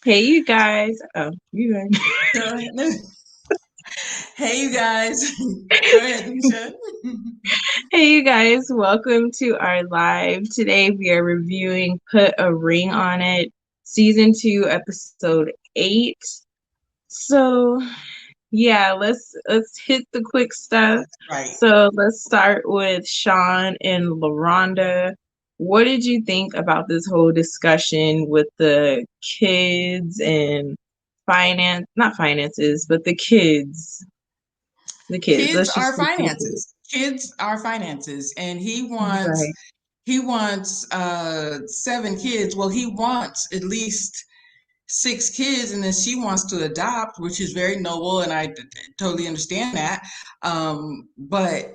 Hey, you guys. Oh, you guys. Go ahead. Hey, you guys. Go ahead, Nisha. Hey, you guys. Welcome to our live. Today we are reviewing Put a Ring on It, season 2, episode 8. So, yeah, let's hit the quick stuff. Right. So, let's start with Sean and LaRonda. What did you think about this whole discussion with the kids and not finances, but the kids. Kids Let's are just stick to the kids. finances. Kids are finances. And he wants Right. he wants 7 kids. Well, he wants at least 6 kids, and then she wants to adopt, which is very noble, and I totally understand that. But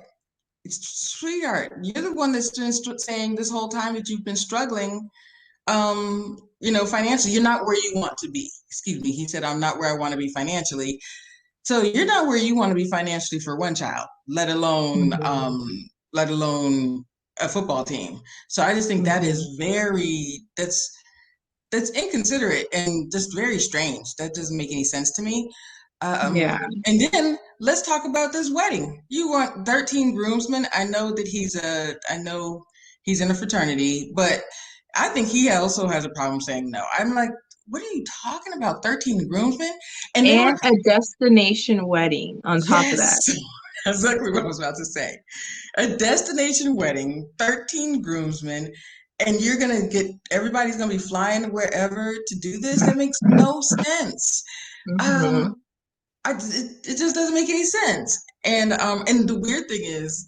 sweetheart, you're the one that's been saying this whole time that you've been struggling, financially. You're not where you want to be. Excuse me. He said, I'm not where I want to be financially. So you're not where you want to be financially for one child, Mhm. let alone a football team. So I just think that Mhm. is that's inconsiderate and just very strange. That doesn't make any sense to me. Yeah. And then let's talk about this wedding. You want 13 groomsmen. I know he's in a fraternity, but I think he also has a problem saying no. I'm like, what are you talking about? 13 groomsmen? And they were, And a destination wedding on top of that. yes, exactly what I was about to say. A destination wedding, 13 groomsmen, and you're gonna get everybody's gonna be flying wherever to do this. That makes no sense. Hmm. Um, it just doesn't make any sense. And the weird thing is,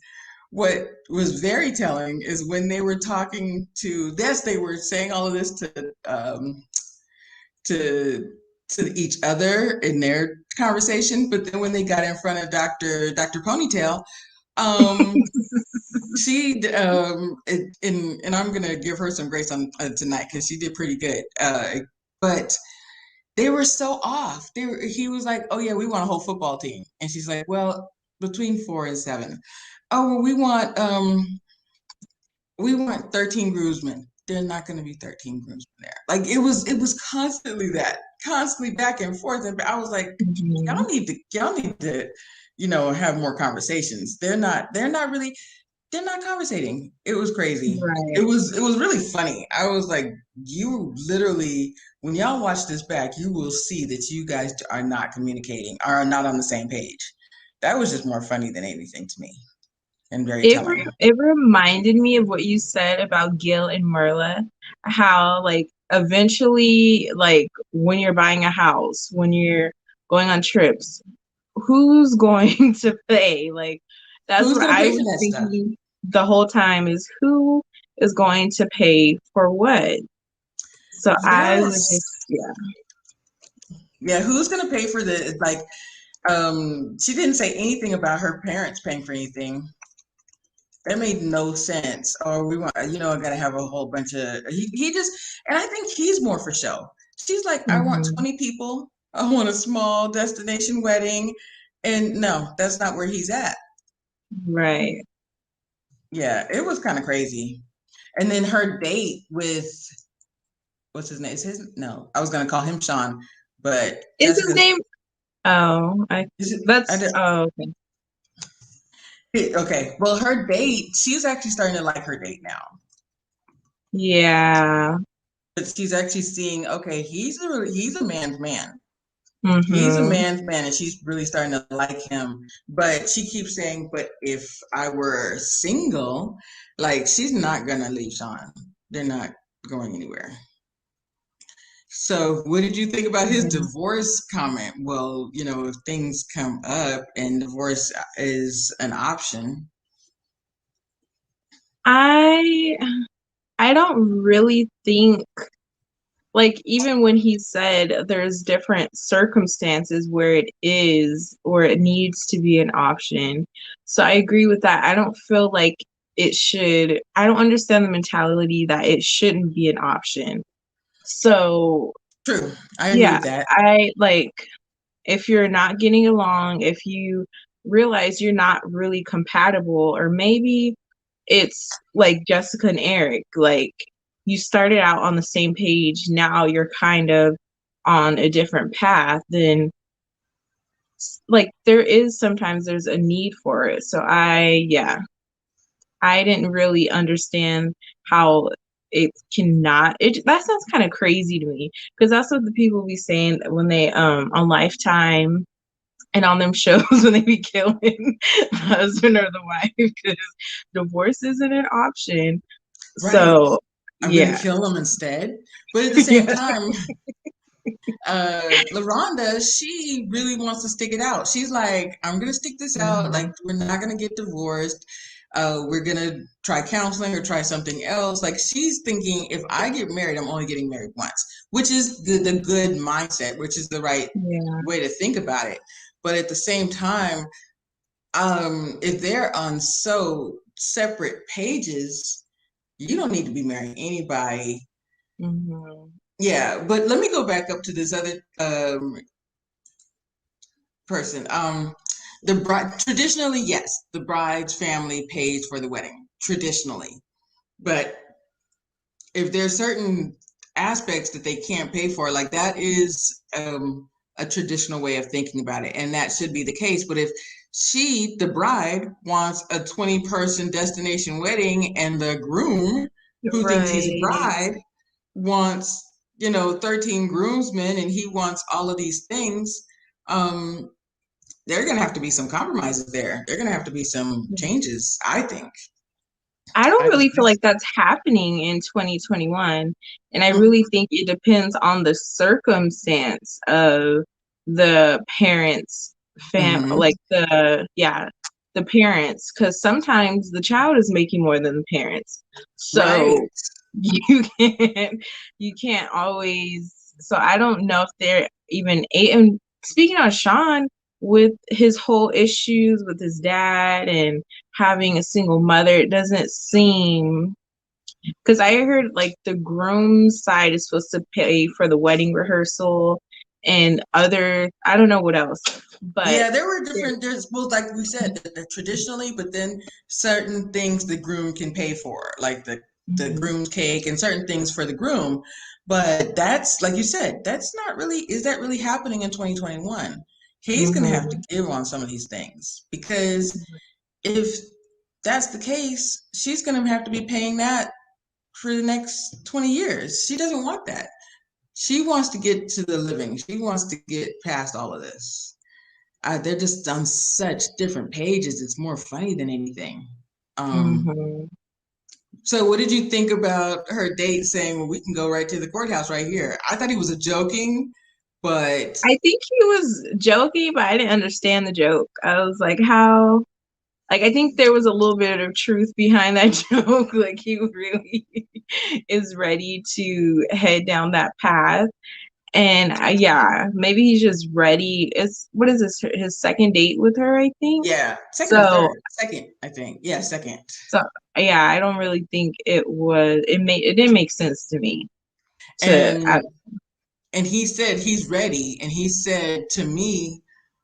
what was very telling is when they were talking to yes, they were saying all of this to each other in their conversation, but then when they got in front of Dr. Ponytail, um, she and I'm gonna give her some grace on tonight because she did pretty good. But they were so off. He was like, "Oh yeah, we want a whole football team," and she's like, "Well, between 4 and 7." Oh, well, we want 13 groomsmen. There's not going to be 13 groomsmen there. Like it was constantly that, constantly back and forth. And I was like, Hmm. y'all need to, have more conversations. They're not conversating. It was crazy. It Right. was it was really funny. I was like, you literally, when y'all watch this back, you will see that you guys are not communicating, are not on the same page. That was just more funny than anything to me, and very telling. It reminded me of what you said about Gil and Merla, how like eventually, like when you're buying a house, when you're going on trips, who's going to pay? Like that's Who's what gonna I pay for was that stuff? thinking the whole time is who is going to pay for what? So I was Yes. just, yeah. Yeah, who's gonna pay for the like she didn't say anything about her parents paying for anything. That made no sense. Or we want, I gotta have a whole bunch of he just, and I think he's more for show. She's like, I want Hmm. 20 people, I want a small destination wedding. And no, that's not where he's at. Right. Yeah, it was kind of crazy. And then her date with what's his name? Is his no, I was gonna call him Sean, but Is his Jessica's name? Oh, is it I that's, did, oh, okay. okay. Well, her date, she's actually starting to like her date now. Yeah. But she's actually seeing, okay, he's a man's man. He's a Hmm. man's man, and she's really starting to like him. But she keeps saying, but if I were single, like she's not gonna leave Sean. They're not going anywhere. So, what did you think about his Hmm. divorce comment? Well, if things come up and divorce is an option. I I don't really think like even when he said there's different circumstances where it is or it needs to be an option. So I agree with that. I don't feel like I don't understand the mentality that it shouldn't be an option. So True, I agree yeah, with that. I like if you're not getting along, if you realize you're not really compatible, or maybe it's like Jessica and Eric, like you started out on the same page, now you're kind of on a different path, then like there is sometimes there's a need for it. So I didn't really understand how it cannot it that sounds kind of crazy to me because that's what the people be saying when they on Lifetime and on them shows when they be killing the husband or the wife because divorce isn't an option. Right. So I'm gonna yeah. kill them instead. But at the same Yeah. time, LaRonda, she really wants to stick it out. She's like, I'm gonna stick this out. Like, Mhm. we're not gonna get divorced. We're gonna try counseling or try something else. Like, she's thinking, if I get married, I'm only getting married once, which is the good mindset, which is the right Yeah. way to think about it. But at the same time, if they're on so separate pages, you don't need to be marrying anybody. Mhm. Yeah, but let me go back up to this other person. The bride traditionally, yes, the bride's family pays for the wedding traditionally, but if there's certain aspects that they can't pay for, like that is a traditional way of thinking about it, and that should be the case. But if she, the bride, wants a 20-person destination wedding, and the groom, who thinks he's a Right. bride, wants 13 groomsmen, and he wants all of these things, um there are going to have to be some compromises there. There are going to have to be some changes, I think. I don't I really think feel like that's happening in 2021. And I really think it depends on the circumstance of the parents' mm-hmm. like the parents, because sometimes the child is making more than the parents. Right. So you can't you can't always so I don't know if they're even eight. And speaking on Sean, with his whole issues with his dad and having a single mother, it doesn't seem because I heard like the groom's side is supposed to pay for the wedding rehearsal and other I don't know what else, but Yeah, there were different. There's both, like we said, the traditionally, but then certain things the groom can pay for, like the Mhm. groom's cake and certain things for the groom. But that's, like you said, that's not really. Is that really happening in 2021? He's going to have to Mhm. give on some of these things, because if that's the case, she's going to have to be paying that for the next 20 years. She doesn't want that. She wants to get to the living. She wants to get past all of this. They're just on such different pages. It's more funny than anything. Um, Mhm. so what did you think about her date saying, well, we can go right to the courthouse right here? I thought he was a joking, but I think he was joking, but I didn't understand the joke. I was like, how? Like, I think there was a little bit of truth behind that joke. Like, he really is ready to head down that path. And yeah, maybe he's just ready. It's what is this? His second date with her, I think. yeah, second or So, third, second, I think. Yeah, second. so yeah, I don't really think it was. It didn't make sense to me. To And and he said he's ready, and he said to me,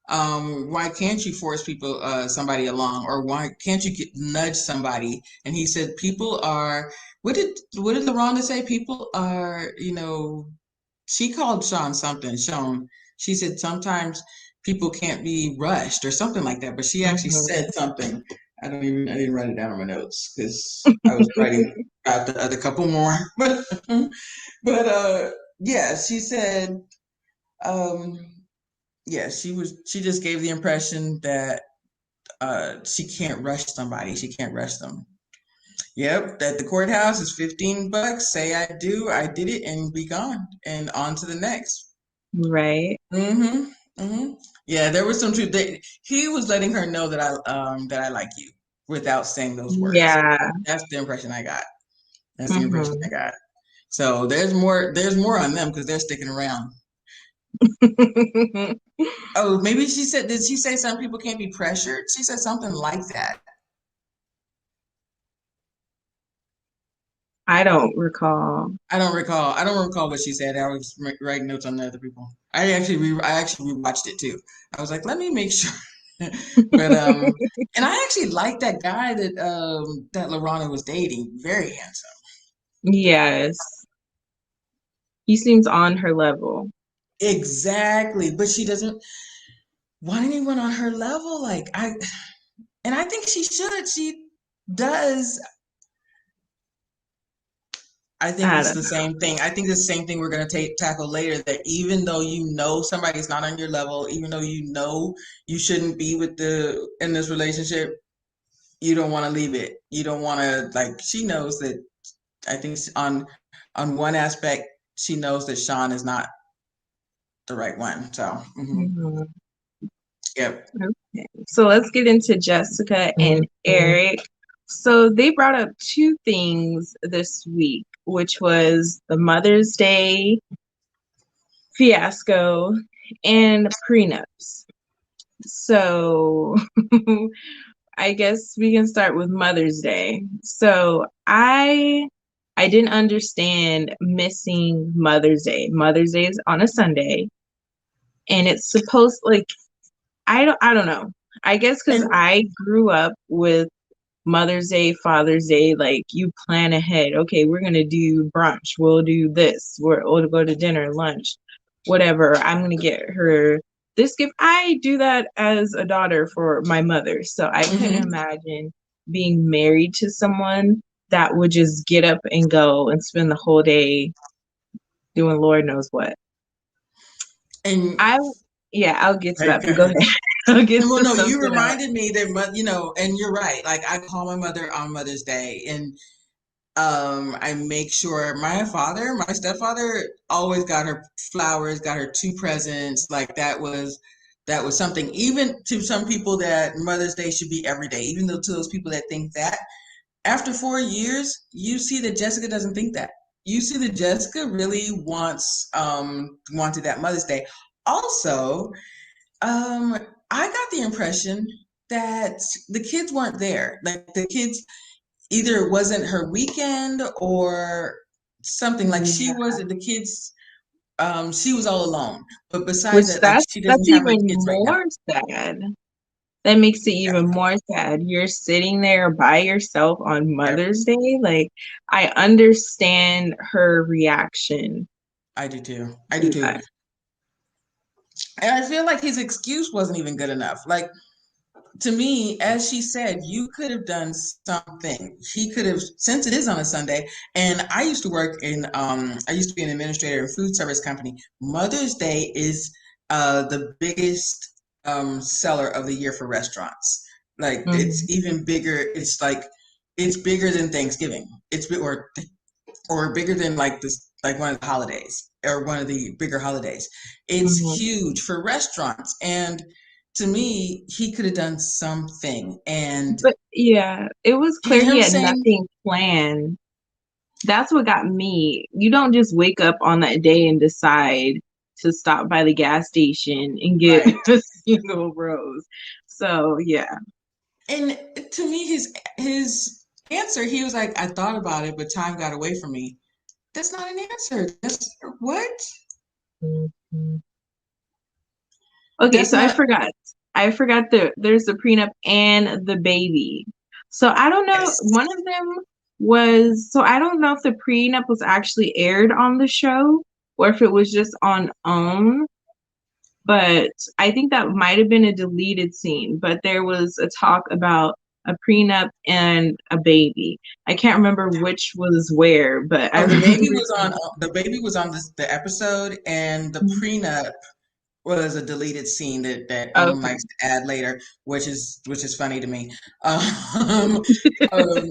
why can't you force people, somebody along, or why can't you nudge somebody? And he said people are, what did LaRonda say? People are, she called Sean something. Sean, she said sometimes people can't be rushed or something like that, but she actually Mhm. said something. I didn't write it down on my notes because I was writing about the other couple more. But yeah, she said, um, yeah, she just gave the impression that she can't rush somebody. She can't rush them. Yep, that the courthouse is $15. Say I do, I did it, and be gone, and on to the next. Right. Mm-hmm. Mm-hmm. Yeah, there was some truth. He was letting her know that I like you without saying those words. Yeah. That's the impression I got. That's the impression I Mhm. got. So there's more on them because they're sticking around. Oh, maybe she said, did she say some people can't be pressured? She said something like that. I don't recall. I don't recall. I don't recall what she said. I was writing notes on the other people. I actually rewatched it too. I was like, let me make sure. But and I actually like that guy that LaRonna was dating. Very handsome. Yes. He seems on her level. Exactly. But she doesn't want anyone on her level. And I think she should. She does. I think I it's don't the know. same thing. I think it's the same thing we're going to tackle later, that even though you know somebody's not on your level, even though you know you shouldn't be in this relationship, you don't want to leave it. You don't want to, like, she knows that. I think on one aspect, she knows that Sean is not the right one. So, Mhm. yep. Okay. So let's get into Jessica and Eric. So they brought up two things this week, which was the Mother's Day fiasco and prenups. So I guess we can start with Mother's Day. So I didn't understand missing Mother's Day. Mother's Day is on a Sunday and it's supposed like I don't know. I guess because And I grew up with Mother's Day, Father's Day, like you plan ahead. Okay, we're gonna do brunch. We'll do this. We'll go to dinner, lunch, whatever. I'm gonna get her this gift. I do that as a daughter for my mother. So I couldn't hmm imagine being married to someone that would just get up and go and spend the whole day doing Lord knows what. and I yeah, I'll get to okay, that, go but go ahead. ahead. I'll get Well, to no, you something else. reminded me that, and you're right. Like, I call my mother on Mother's Day, and I make sure my stepfather always got her flowers, got her two presents. Like, that was something. Even to some people, that Mother's Day should be every day. Even though to those people that think that, after 4 years, you see that Jessica doesn't think that. You see that Jessica really wanted that Mother's Day. Also, um, I got the impression that the kids weren't there. Like, the kids, either it wasn't her weekend or something. Like, she Yeah. was the kids. She was all alone. But besides Which that, like, she that's doesn't have her even kids right now. more sad. That makes it even more sad. You're sitting there by yourself on Yep, Mother's Day. Like, I understand her reaction I do too. I do to too. that. And I feel like his excuse wasn't even good enough. Like, to me, as she said, you could have done something. He could have, since it is on a Sunday, and I used to be an administrator in a food service company. Mother's Day is the biggest seller of the year for restaurants. Like, it's Mhm. even bigger. It's bigger than Thanksgiving. Or bigger than, like, this, like one of the holidays, or one of the bigger holidays. It's Mhm. huge for restaurants. And to me, he could have done something. And But yeah, it was clear he him had saying, nothing planned. That's what got me. You don't just wake up on that day and decide to stop by the gas station and get right. a single rose. So yeah. And to me, his answer, he was like, I thought about it, but time got away from me. That's not an answer. That's what? Mhm. Okay, That's so I not. forgot. I forgot there's the prenup and the baby. So I don't know. Yes. One of them was so I don't know if the prenup was actually aired on the show or if it was just on OWN, but I think that might have been a deleted scene. But there was a talk about a prenup and a baby. I can't remember which was where, but I Oh, remember seeing. the baby was on the episode, and the prenup was a deleted scene that Owen Okay. likes to add later, which is funny to me. Um, um,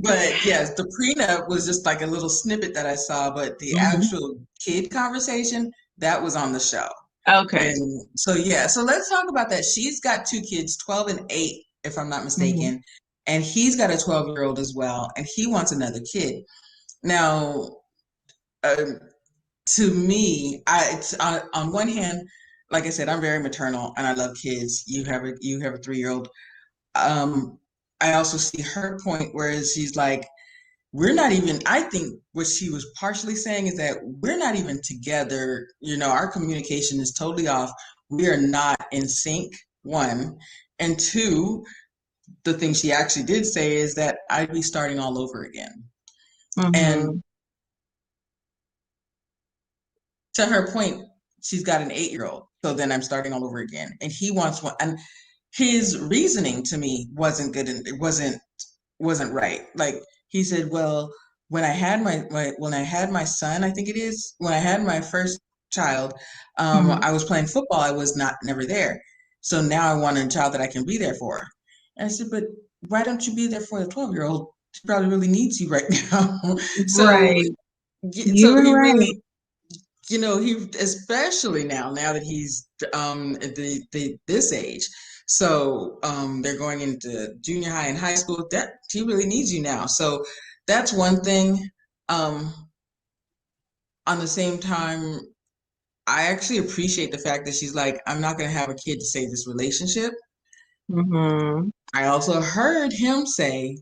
but yes, the prenup was just like a little snippet that I saw, but the Mhm. actual kid conversation, that was on the show. Okay. And so, yeah, so let's talk about that. She's got two kids, 12 and 8, if I'm not Mhm. mistaken, and he's got a 12-year-old as well, and he wants another kid. Now, um, to me, on one hand, like I said, I'm very maternal and I love kids. You have a 3-year-old. Um, I also see her point where she's like, we're not even. I think what she was partially saying is that we're not even together. Our communication is totally off. We are not in sync. One, and two, the thing she actually did say is that I'd be starting all over again. And Mm-hmm. to her point, she's got an 8-year-old. So then I'm starting all over again. And he wants one. And his reasoning to me wasn't good. And it wasn't right. Like he said, well, when I had when I had my son, I think it is, when I had my first child, Mm-hmm. I was playing football. I was not never there. So now I want a child that I can be there for. And I said, but why don't you be there for the 12-year-old? She probably really needs you right now. So Right. You so were he right. really, he, especially now that he's at this age, so they're going into junior high and high school, that he really needs you now. So that's one thing. um on the same time, I actually appreciate the fact that she's like, I'm not going to have a kid to save this relationship. Mm-hmm. I also heard him say,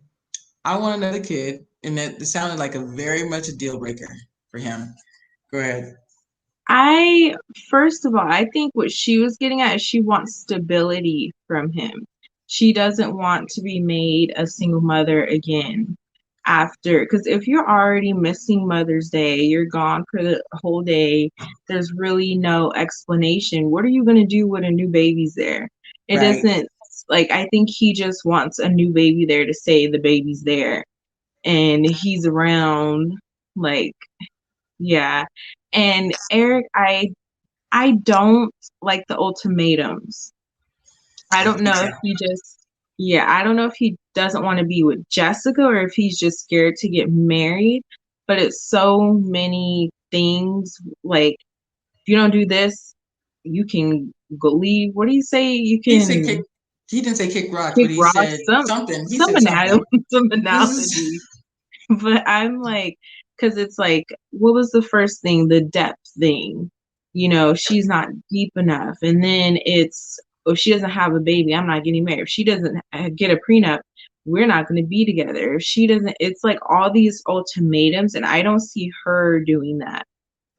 I want another kid, and that it sounded like a very much a deal breaker for him. Go ahead. I, first of all, I think what she was getting at is she wants stability from him. She doesn't want to be made a single mother again after, because if you're already missing Mother's Day, you're gone for the whole day, there's really no explanation. What are you going to do when a new baby's there? It Right. isn't like, I think he just wants a new baby there to say the baby's there and he's around. Like, yeah. And Eric, I don't like the ultimatums. I I don't think know so. if he just, yeah, I don't know if he doesn't want to be with Jessica or if he's just scared to get married. But it's so many things. Like, if you don't do this, you can go leave. What do you say? You He said kick. can He didn't say kick rocks, kick but he said rocks. something. He Some said something. some This is analogy. But I'm like, because it's like, what was the first thing? The depth thing. She's not deep enough. And then it's, if she doesn't have a baby, I'm not getting married. If she doesn't get a prenup, we're not going to be together. If she doesn't, it's like all these ultimatums, and I don't see her doing that.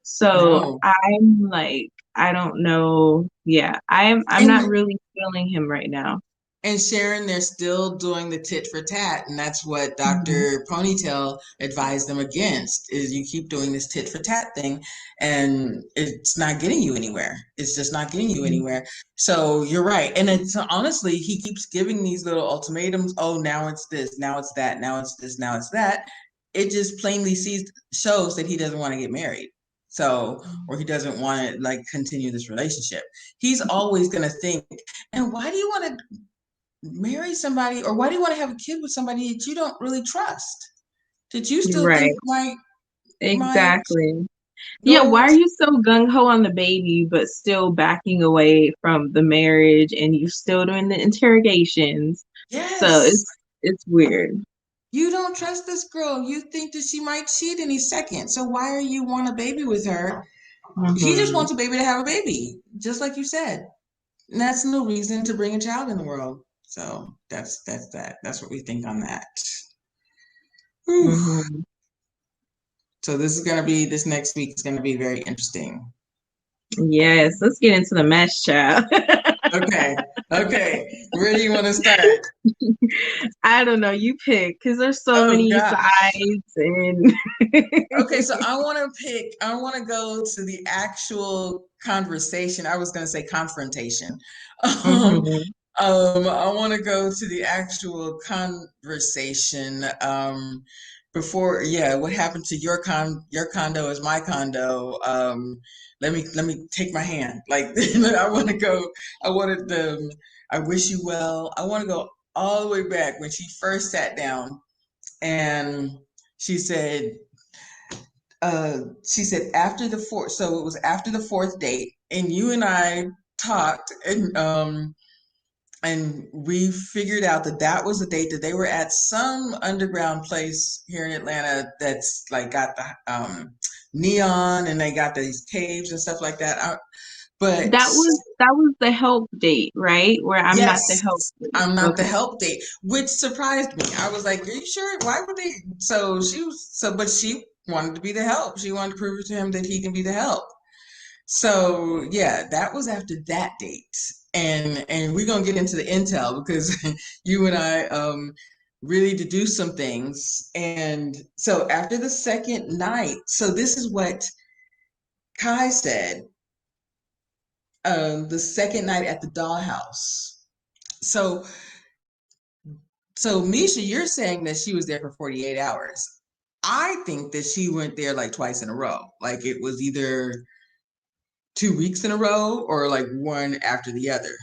So no. I'm like, I don't know. Yeah, I'm not And really feeling him right now. Sharon, they're still doing the tit for tat, and that's what Mhm. Dr. Ponytail advised them against. Is you keep doing this tit for tat thing, and it's not getting you anywhere. It's just not getting you anywhere. So you're right, and it's honestly, he keeps giving these little ultimatums. Oh, now it's this, now it's that, now it's this, now it's that. It just plainly shows that he doesn't want to get married. So, or he doesn't want to like continue this relationship. He's always going to think, and why do you want to marry somebody, or why do you want to have a kid with somebody that you don't really trust, that you still Right. think might Exactly. Yeah, why go? are you so gung ho on the baby, but still backing away from the marriage and you still doing the interrogations? So Yes, it's weird. you don't trust this girl. You think that she might cheat any second. So why are you want a baby with her? He just Hmm. wants a baby to have a baby, just like you said. And that's no reason to bring a child in the world. So that's that. That's what we think on that. Whew. Hmm. So this next week is gonna be very interesting. Yes, let's get into the mess, child. Okay. Okay. Where do you want to start? I don't know, you pick because there's so Oh many gosh. sides and Okay, so I want to go to the actual conversation. I was going to say confrontation. Um, Mhm. I want to go to the actual conversation. Before, yeah, what happened to your condo is my condo. Let me take my hand. Like, I want to go, I wanted the, I wish you well. I want to go all the way back when she first sat down and she said, after the fourth, so it was after the fourth date, and you and I talked, and we figured out that that was the date that they were at some underground place here in Atlanta that's like got the neon, and they got these caves and stuff like that. But that was the help date, right? Where I'm not the yes, help date. I'm not the Okay. help date, which surprised me. I was like, "Are you sure? Why would they?" So she was but she wanted to be the help. She wanted to prove to him that he can be the help. So yeah, that was after that date, and we're gonna get into the intel because you and I. really to do some things. And so after the second night, so this is what Kai said, the second night at the dollhouse. So, so Misha, you're saying that she was there for 48 hours. I think that she went there like twice in a row. Like it was either 2 weeks in a row or like one after the other.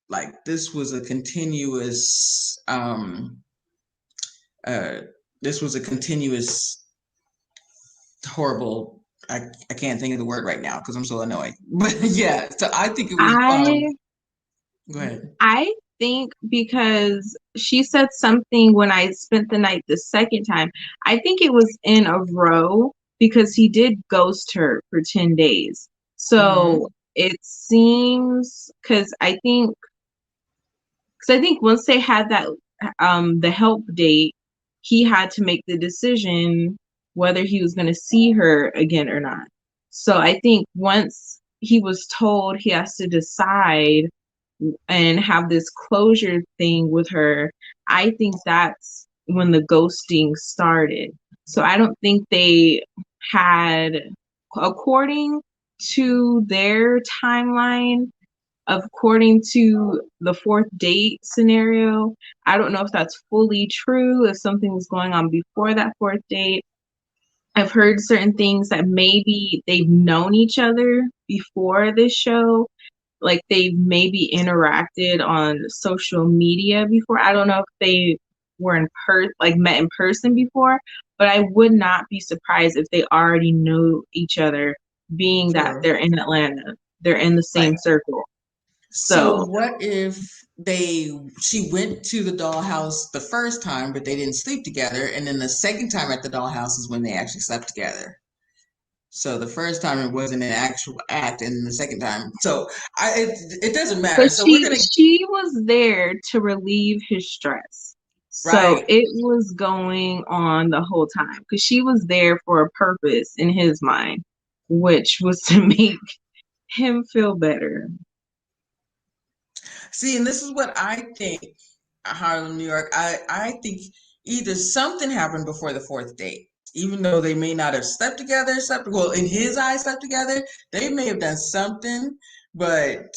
Like this was a continuous uh this was a continuous horrible. I can't think of the word right now because I'm so annoyed. But yeah, so I think it was I go ahead. I think because she said something when I spent the night the second time. I think it was in a row because he did ghost her for 10 days. Mm-hmm. So it seems because I think once they had that the help date, he had to make the decision whether he was going to see her again or not. So I think once he was told he has to decide and have this closure thing with her, I think that's when the ghosting started. So I don't think they had, according to their timeline, according to the fourth date scenario, I don't know if that's fully true, if something was going on before that fourth date. I've heard certain things that maybe they've known each other before this show, like they maybe interacted on social media before. I don't know if they were like met in person before, but I would not be surprised if they already knew each other, being that Sure. they're in Atlanta, they're in the Right. same circle. So So what if she went to the dollhouse the first time, but they didn't sleep together, and then the second time at the dollhouse is when they actually slept together. So the first time it wasn't an actual act, and the second time, so it doesn't matter. but So we're gonna she was there to relieve his stress. So right. it was going on the whole time because she was there for a purpose in his mind, which was to make him feel better. See, and this is what I think. Harlem, New York. I think either something happened before the fourth date, even though they may not have slept together. Slept well in his eyes, slept together. They may have done something, but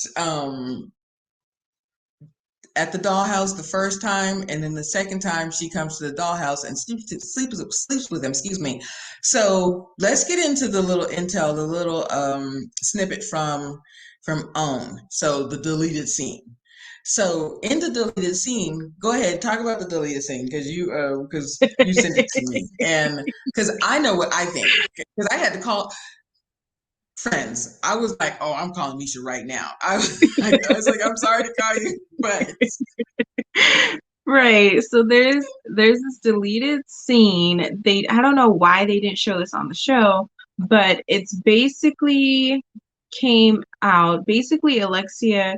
at the dollhouse the first time, and then the second time she comes to the dollhouse and sleeps with him. Excuse me. So let's get into the little intel, the little snippet from OWN. So the deleted scene. So in the deleted scene, go ahead, talk about the deleted scene because you sent it to me, and because I know what I think, because I had to call friends. I was like, oh, I'm calling Misha right now. I was like, I'm sorry to call you, but Right. So there's this deleted scene. I don't know why they didn't show this on the show, but it's basically came out. Basically, Alexia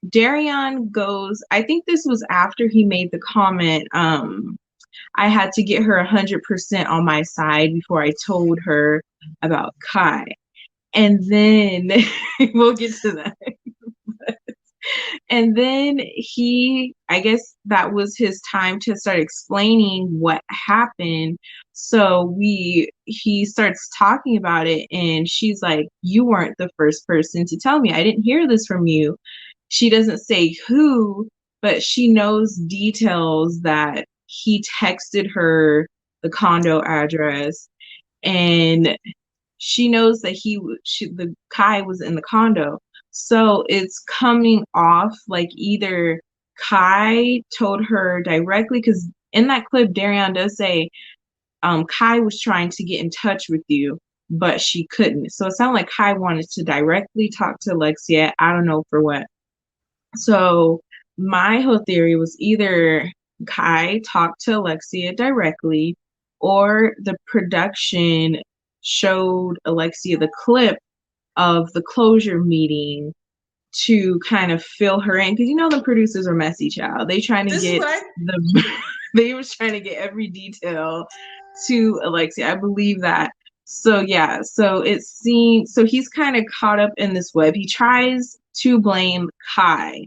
Darian goes, I think this was after he made the comment, I had to get her 100% on my side before I told her about Kai. And then we'll get to that. And then I guess that was his time to start explaining what happened. So he starts talking about it, and she's like, "You weren't the first person to tell me. I didn't hear this from you." She doesn't say who, but she knows details that he texted her the condo address, and she knows that the Kai was in the condo. So it's coming off like either Kai told her directly, because in that clip, Darian does say, Kai was trying to get in touch with you, but she couldn't. So it sounded like Kai wanted to directly talk to Alexia. I don't know for what. So my whole theory was either Kai talked to Alexia directly, or the production showed Alexia the clip of the closure meeting to kind of fill her in, because the producers are messy, child. They trying to this is get what I the they was trying to get every detail to Alexia. I believe that. So yeah, so he's kind of caught up in this web. He tries to blame Kai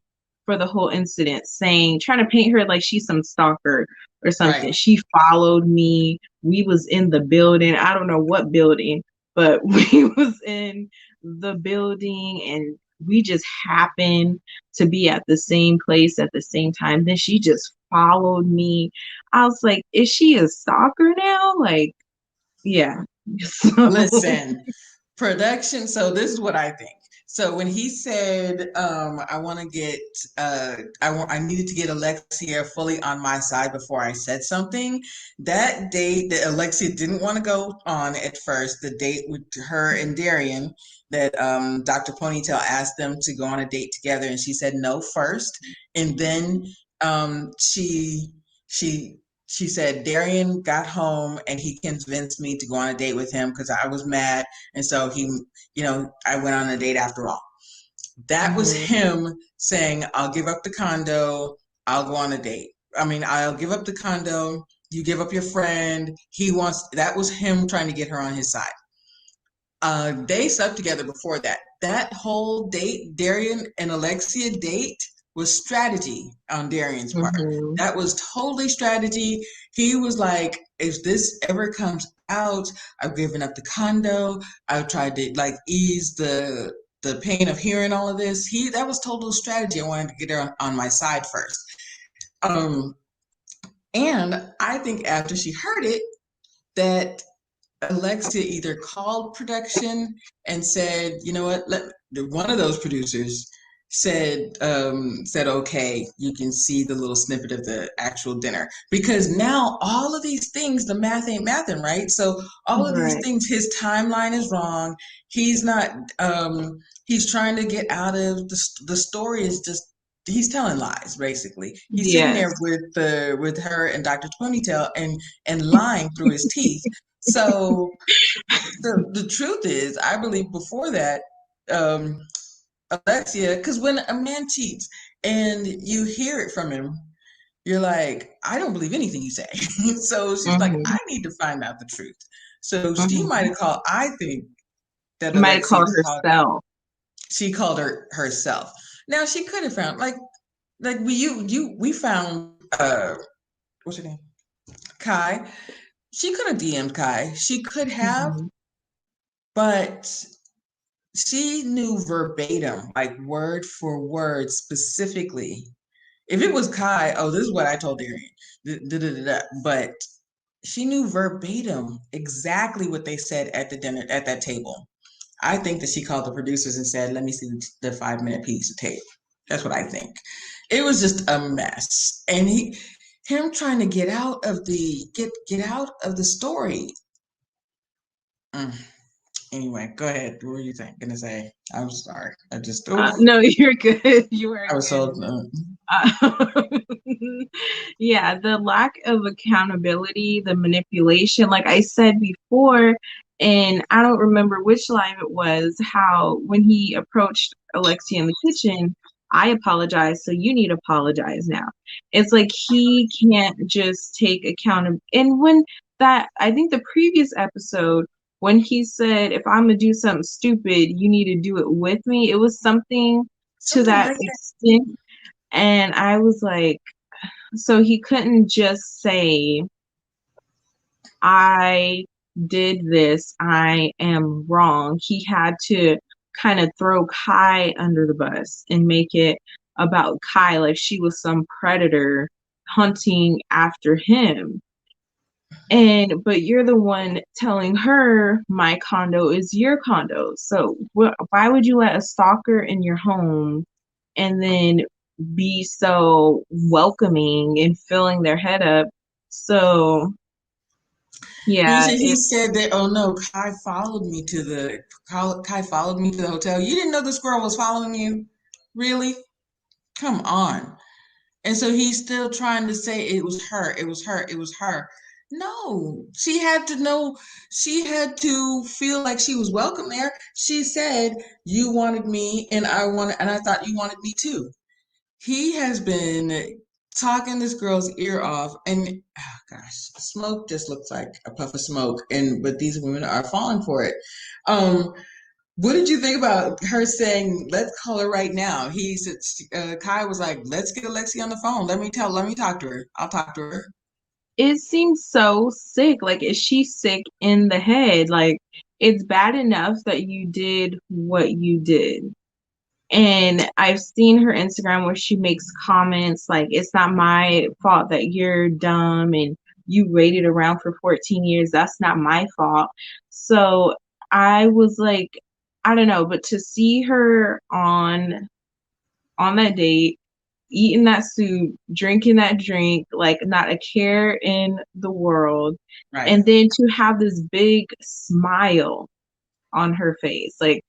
for the whole incident, saying, trying to paint her like she's some stalker or something. Right. She followed me. We was in the building. I don't know what building, but we was in the building and we just happened to be at the same place at the same time. Then she just followed me. I was like, is she a stalker now? Like, yeah. So, Listen, production. So this is what I think. So when he said, "I want to get, I needed to get Alexia fully on my side before I said something." That date that Alexia didn't want to go on at first, the date with her and Darian, that Dr. Ponytail asked them to go on a date together, and she said no first, and then um, she she she said Darian got home and he convinced me to go on a date with him because I was mad. And so I went on a date after all. That was mhm, him saying, I'll give up the condo, I'll go on a date. I mean, I'll give up the condo, you give up your friend. That was him trying to get her on his side. They slept together before that. That whole date, Darian and Alexia date, was strategy on Darian's part. mhm. That was totally strategy. He was like, if this ever comes out, I've given up the condo. I've tried to like ease the pain of hearing all of this. That was total strategy. I wanted to get her on my side first. Um, and I think after she heard it, that Alexia either called production and said, you know what, one of those producers said, okay, you can see the little snippet of the actual dinner. Because now all of these things, the math ain't mathing, right? So all of these Right. things, his timeline is wrong. He's not, he's trying to get out of the story is just, he's telling lies basically. He's sitting there Yes. with her and Dr. Ponytail and lying through his teeth. So the truth is, I believe before that, um, Alexia, because when a man cheats and you hear it from him, you're like, I don't believe anything you say. So she's like, I Mhm, need to find out the truth. So she might mhm. have called, I think that Might have Alexia called herself. she called her herself. Now she could have found like we found what's her name? Kai. She could have DM'd Kai. She could have, Mhm, but she knew verbatim, like word for word, specifically. If it was Kai, oh, this is what I told Darian. But she knew verbatim exactly what they said at the dinner at that table. I think that she called the producers and said, "Let me see the 5 minute piece of tape." That's what I think. It was just a mess, and him trying to get out of the story. Mm. Anyway, go ahead. What were you gonna say? I'm sorry. I just, oof. no, you're good. You are I was so, good. Uh, yeah, the lack of accountability, the manipulation, like I said before, and I don't remember which live it was, how when he approached Alexia in the kitchen, I apologize, so you need to apologize now. It's like he can't just take account. And when that, I think the previous episode, when he said, if I'm gonna do something stupid, you need to do it with me, it was something to something that like that. extent. And I was like, so he couldn't just say, I did this, I am wrong. He had to kind of throw Kai under the bus and make it about Kai like she was some predator hunting after him. And but you're the one telling her my condo is your condo. So why would you let a stalker in your home and then be so welcoming and filling their head up? So yeah, He it said that, oh no, Kai followed me to the hotel. You didn't know this girl was following you? Really? Come on. And so he's still trying to say it was her, it was her, it was her. No, she had to know, she had to feel like she was welcome there. She said, you wanted me and I thought you wanted me too. He has been talking this girl's ear off, and oh gosh, smoke just looks like a puff of smoke, and but these women are falling for it. Um, What did you think about her saying, "Let's call her right now"? He said, Kai was like, "Let's get Alexia on the phone. Let me talk to her. I'll talk to her." It seems so sick. Like, is she sick in the head? Like, it's bad enough that you did what you did. And I've seen her Instagram where she makes comments like, it's not my fault that you're dumb and you waited around for 14 years. That's not my fault. So I was like, I don't know, but to see her on that date, eating that soup, drinking that drink, like not a care in the world, Right. and then to have this big smile on her face. Like,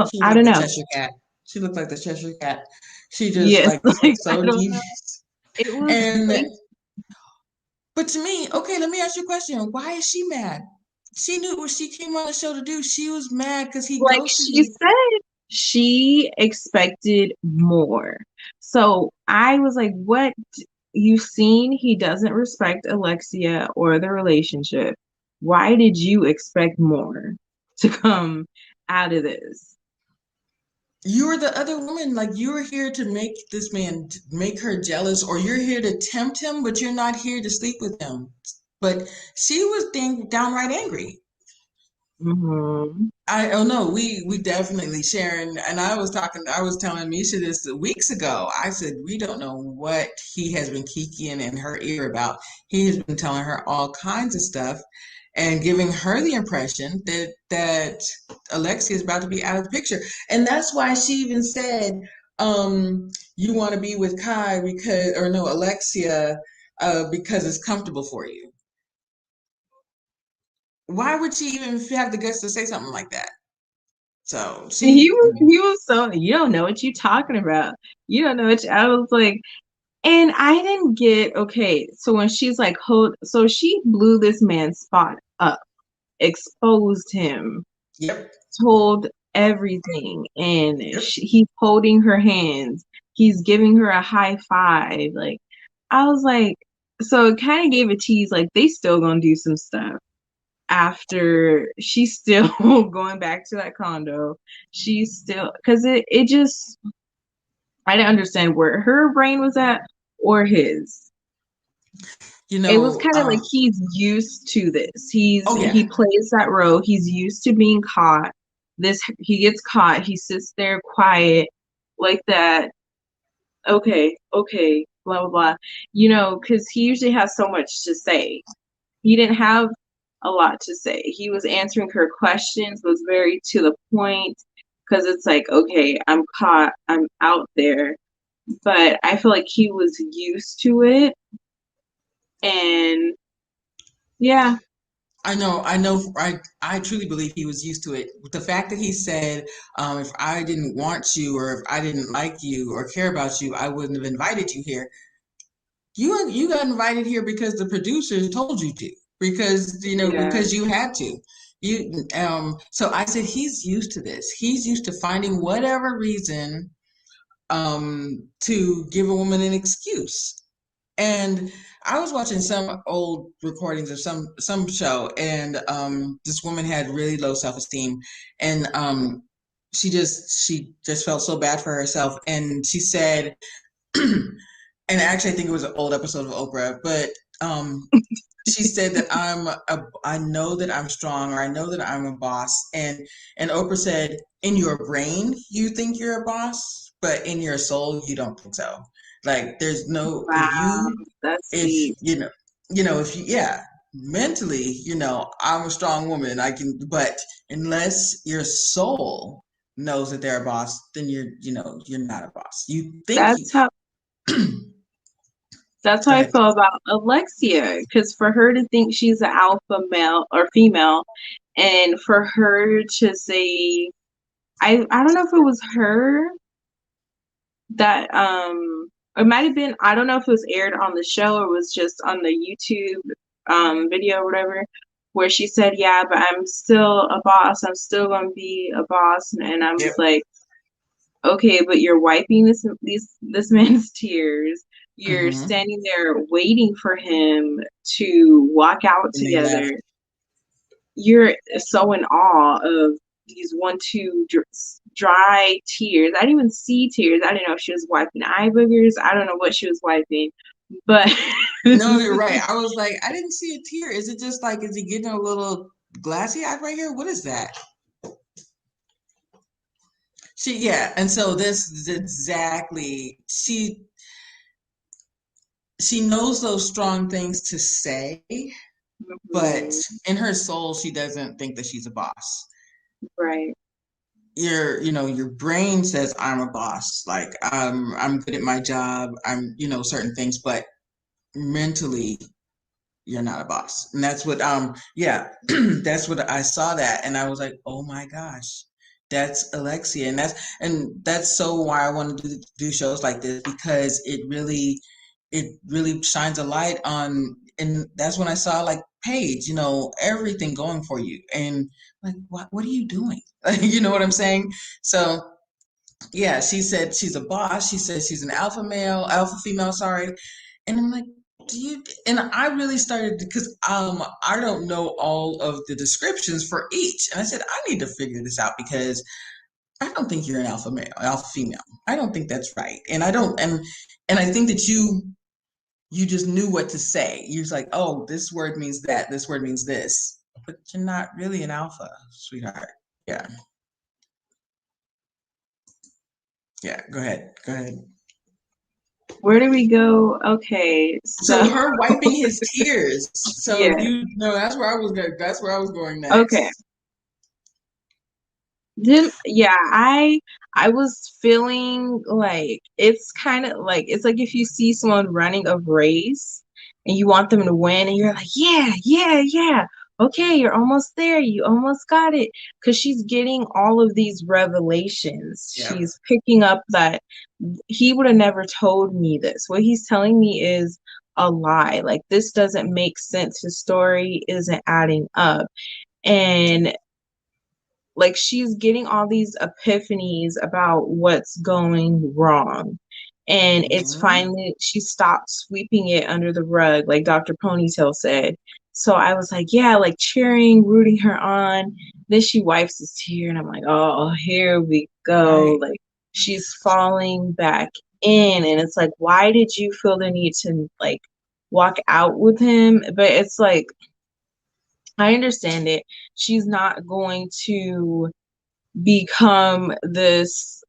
She I looked don't like the know. Cheshire Cat. She looked like the Cheshire Cat. She just Yes, like like looked I so don't deep. know. It was And like but to me, okay, let me ask you a question. Why is she mad? She knew what she came on the show to do. She was mad because he like ghosted she you. said she expected more. So I was like, what? You've seen he doesn't respect Alexia or the relationship. Why did you expect more to come out of this? You were the other woman. Like you were here to make this man make her jealous, or you're here to tempt him, but you're not here to sleep with him. But she was downright angry. Hmm. I don't know. We definitely Sharon and I was talking. I was telling Misha this weeks ago. I said we don't know what he has been kikiing in her ear about. He has been telling her all kinds of stuff and giving her the impression that Alexia is about to be out of the picture. And that's why she even said, "You want to be with Kai because, or no, Alexia, because it's comfortable for you." Why would she even have the guts to say something like that? So she, He was so, you don't know what you're talking about. You don't know what I was like, and I didn't get, okay, so when she's like, hold, so she blew this man's spot up, exposed him, yep, told everything, and yep. he's holding her hands, he's giving her a high five. Like, I was like, so it kind of gave a tease, like they still gonna do some stuff after she's still going back to that condo. She's still, because it just, I didn't understand where her brain was at or his. You It was know, kind of like he's used to this. oh yeah, He plays that role. He's used to being caught. This he gets caught. He sits there quiet like that. Okay, okay, blah blah blah. You know, because he usually has so much to say. He didn't have a lot to say. He was answering her questions, was very to the point. Because it's like, okay, I'm caught. I'm out there. But I feel like he was used to it, and yeah. I know, I truly believe he was used to it. The fact that he said, if I didn't want you or if I didn't like you or care about you, I wouldn't have invited you here. You got invited here because the producers told you to, because you know Yeah, because you had to. So I said he's used to this. He's used to finding whatever reason to give a woman an excuse. And I was watching some old recordings of some show, and this woman had really low self esteem, and she just felt so bad for herself, and she said, and actually I think it was an old episode of Oprah, but um, she said that I know that I'm strong, or I know that I'm a boss, and Oprah said, in your brain you think you're a boss, but in your soul you don't think so. Like there's no wow, that's if deep. if you yeah mentally I'm a strong woman, I can, but unless your soul knows that they're a boss, then you're not a boss. You think you That's how that's how go I ahead. feel about Alexia. Because for her to think she's an alpha male or female, and for her to say, I don't know if it was her that it might have been, I don't know if it was aired on the show or was just on the YouTube video or whatever, where she said, yeah, but I'm still a boss, I'm still gonna be a boss, and I was Yep. like, okay, but you're wiping this man's tears. You're Mm-hmm. standing there waiting for him to walk out And they together. left. You're so in awe of. these one, two dry tears. I didn't even see tears. I didn't know if she was wiping eye boogers. I don't know what she was wiping, but No, you're right. I was like, I didn't see a tear. Is it just like, is he getting a little glassy eyed right here? What is that? Yeah, and so this is exactly she knows those strong things to say, but Mhm. in her soul, she doesn't think that she's a boss. Right. Your brain says I'm a boss, like I'm good at my job, I'm, certain things, but mentally you're not a boss. And that's what yeah, that's what I saw that and I was like, "Oh my gosh. That's Alexia." And that's so why I want to do shows like this because it really shines a light on and that's when I saw like Paige, everything going for you. And like what are you doing? You know what I'm saying? So yeah, she said she's a boss. She says she's an alpha female, sorry. And I'm like, do you? And I really started because I don't know all of the descriptions for each. And I said, I need to figure this out because I don't think you're an alpha male, alpha female. I don't think that's right. And I don't and I think that you just knew what to say. You're just like, oh, this word means that, this word means this. But you're not really an alpha, sweetheart. Yeah. Yeah. Go ahead. Go ahead. Where do we go? Okay, so So her wiping his tears. So yeah, you know that's where I was going. That's where I was going okay. next. Then yeah, I was feeling like it's kind of like it's like if you see someone running a race and you want them to win and you're like, yeah, yeah, yeah. Okay, you're almost there. You almost got it. Because she's getting all of these revelations. Yep. She's picking up that he would have never told me this. What he's telling me is a lie. Like this doesn't make sense. His story isn't adding up. And like she's getting all these epiphanies about what's going wrong. And it's Mhm. finally, she stopped sweeping it under the rug, like Dr. Ponytail said. So I was like, yeah, like cheering, rooting her on. Then she wipes his tear, and I'm like, oh, here we go. Right. Like she's falling back in. And it's like, why did you feel the need to like walk out with him? But it's like, I understand it. She's not going to become this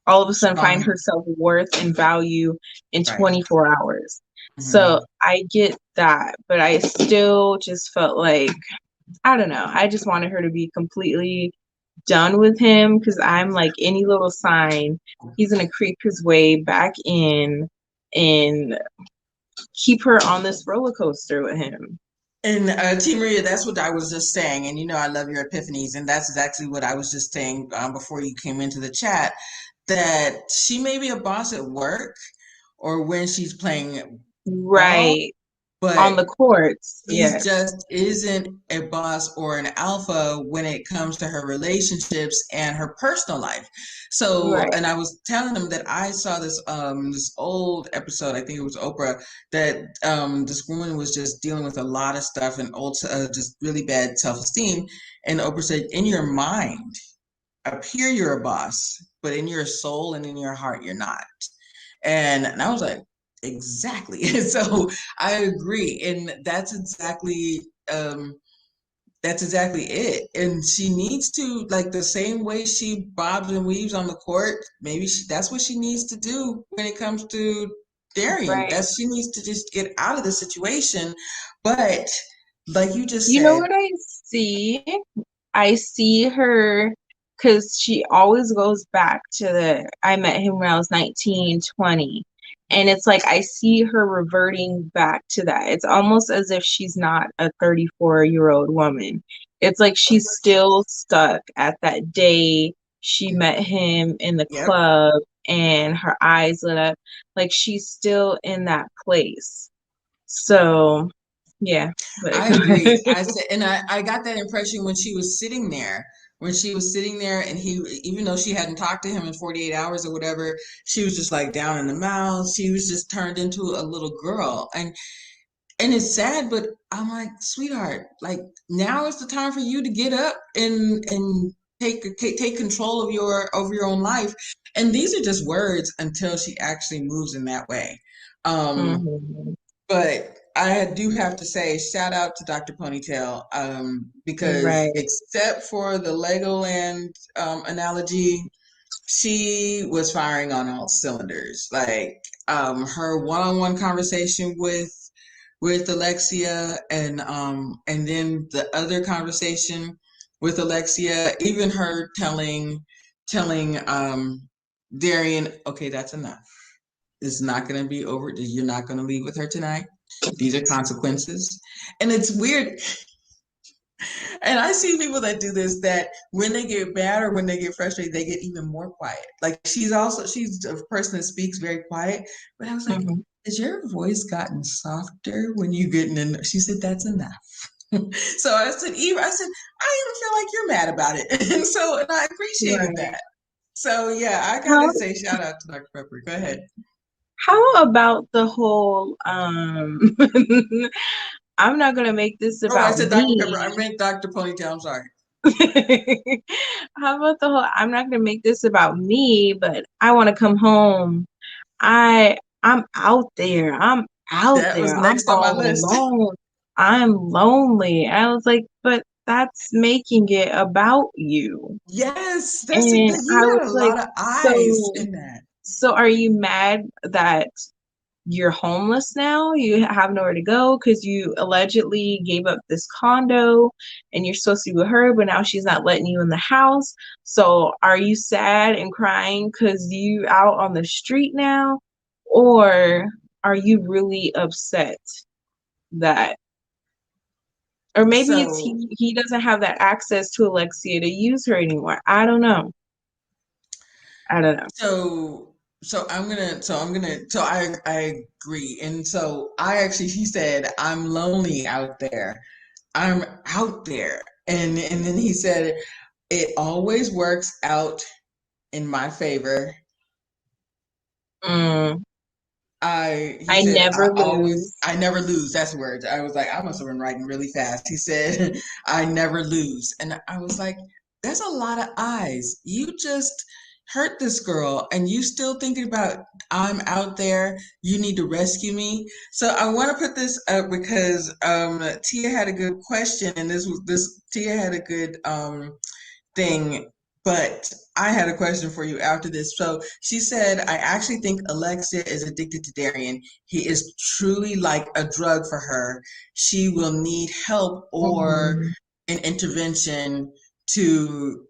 all of a sudden find Strong. her self-worth and value in Right. 24 hours. So Mhm. I get that, but I still just felt like I don't know. I just wanted her to be completely done with him because I'm like any little sign he's gonna creep his way back in and keep her on this roller coaster with him. And T Maria, that's what I was just saying. And I love your epiphanies, and that's exactly what I was just saying before you came into the chat. That she may be a boss at work or when she's playing ball, Right. On but the courts. she's Yes. just isn't a boss or an alpha when it comes to her relationships and her personal life. So, Right. and I was telling them that I saw this old episode, I think it was Oprah, that this woman was just dealing with a lot of stuff and old just really bad self-esteem. And Oprah said, in your mind, up here you're a boss, but in your soul and in your heart you're not. And I was like, exactly. And so I agree. And um that's exactly it. And she needs to, like, the same way she bobs and weaves on the court, maybe that's what she needs to do when it comes to Darian. Right. That's She needs to just get out of the situation. But like you just You know said, what I see? I see her because she always goes back to the I met him when I was 19, 20. And it's like I see her reverting back to that. It's almost as if she's not a 34-year-old woman. It's like she's still stuck at that day she met him in the yep, club and her eyes lit up. Like she's still in that place. So, yeah, but I agree. I said, and I got that impression when she was sitting there. When she was sitting there, and he, even though she hadn't talked to him in 48 hours or whatever, she was just like down in the mouth. She was just turned into a little girl, and it's sad, but I'm like, sweetheart, like now is the time for you to get up and take control of your own life. And these are just words until she actually moves in that way. Um, Mhm. but I do have to say, shout out to Dr. Ponytail, because Right. except for the Legoland analogy, she was firing on all cylinders. Like her one-on-one conversation with Alexia, and then the other conversation with Alexia, even her telling Darian, okay, that's enough. It's not going to be over. You're not going to leave with her tonight. These are consequences. And it's weird. And I see people that do this, that when they get mad or when they get frustrated, they get even more quiet. Like she's a person that speaks very quiet. But I was like, Mhm. has your voice gotten softer when you getting in? She said, that's enough. So I said, Eva, I even feel like you're mad about it. And I appreciated Right. that. So yeah, I gotta How say shout out to Dr. Pepper. Go ahead. how about the whole I'm not gonna make this Oh, I about said Dr. Pepper. I me. meant Dr. Ponytail. I'm sorry. How about the whole I'm not gonna make this about me, but I want to come home. I'm out there. I'm out That was there. I'm next on my all list. alone. I'm lonely. And I was like, but that's making it about you. Yes, And you I was had a like, lot of eyes so in that. so are you mad that you're homeless now? You have nowhere to go because you allegedly gave up this condo and you're supposed to be with her, but now she's not letting you in the house. So are you sad and crying because you out on the street now? Or are you really upset that, or maybe it's So he doesn't have that access to Alexia to use her anymore. I don't know. I don't know. so so I agree. And so I actually he said, I'm lonely out there. I'm out there. And then he said, it always works out in my favor. Mm, He I said, never lose. I never lose. That's words. I was like, I must have been writing really fast. He said, I never lose. And I was like, that's a lot of eyes. You just hurt this girl and you still thinking about, I'm out there. You need to rescue me. So I want to put this up because Tia had a good question, and this Tia had a good thing, but I had a question for you after this. So she said, I actually think Alexia is addicted to Darian. He is truly like a drug for her. She will need help or Mhm. an intervention to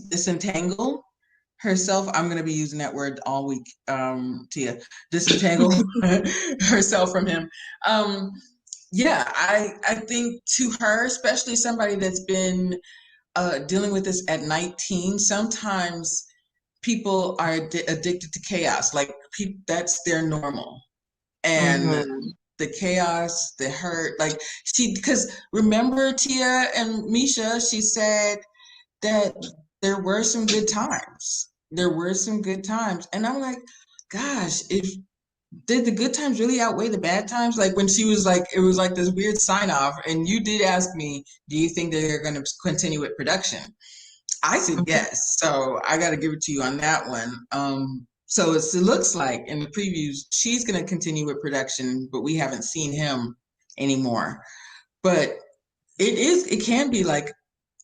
disentangle herself. I'm going to be using that word all week, Tia. Disentangle herself from him. Um, yeah, I think to her, especially somebody that's been dealing with this at 19, sometimes people are addicted to chaos. Like that's their normal, and Mhm. the chaos, the hurt. Like because remember Tia and Misha, she said that there were some good times. There were some good times, and I'm like, gosh, if did the good times really outweigh the bad times? Like when she was like, it was like this weird sign off, and you did ask me, do you think that they're going to continue with production? I said Mhm. yes. So I got to give it to you on that one. So it looks like in the previews, she's going to continue with production, but we haven't seen him anymore. But it can be like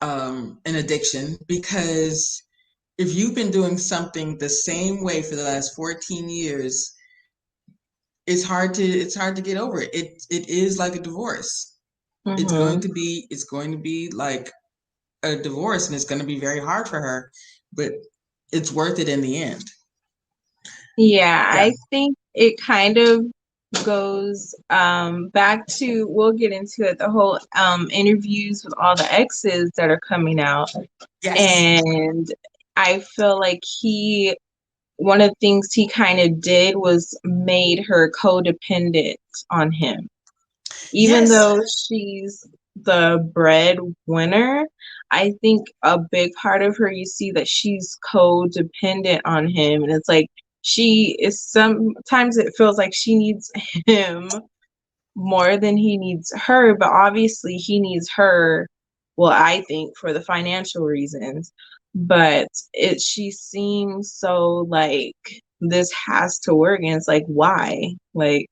an addiction, because if you've been doing something the same way for the last 14 years, it's hard to get over it. It is like a divorce. Mhm. It's going to be like a divorce, and it's going to be very hard for her, but it's worth it in the end. Yeah, Yeah. I think it kind of goes back to, we'll get into it, the whole interviews with all the exes that are coming out. Yes. And I feel like one of the things he kind of did was made her codependent on him. Even Yes. though she's the breadwinner, I think a big part of her, you see that she's codependent on him. And it's like she is, sometimes it feels like she needs him more than he needs her, but obviously he needs her, well, I think for the financial reasons. But she seems so like this has to work, and it's like, why? Like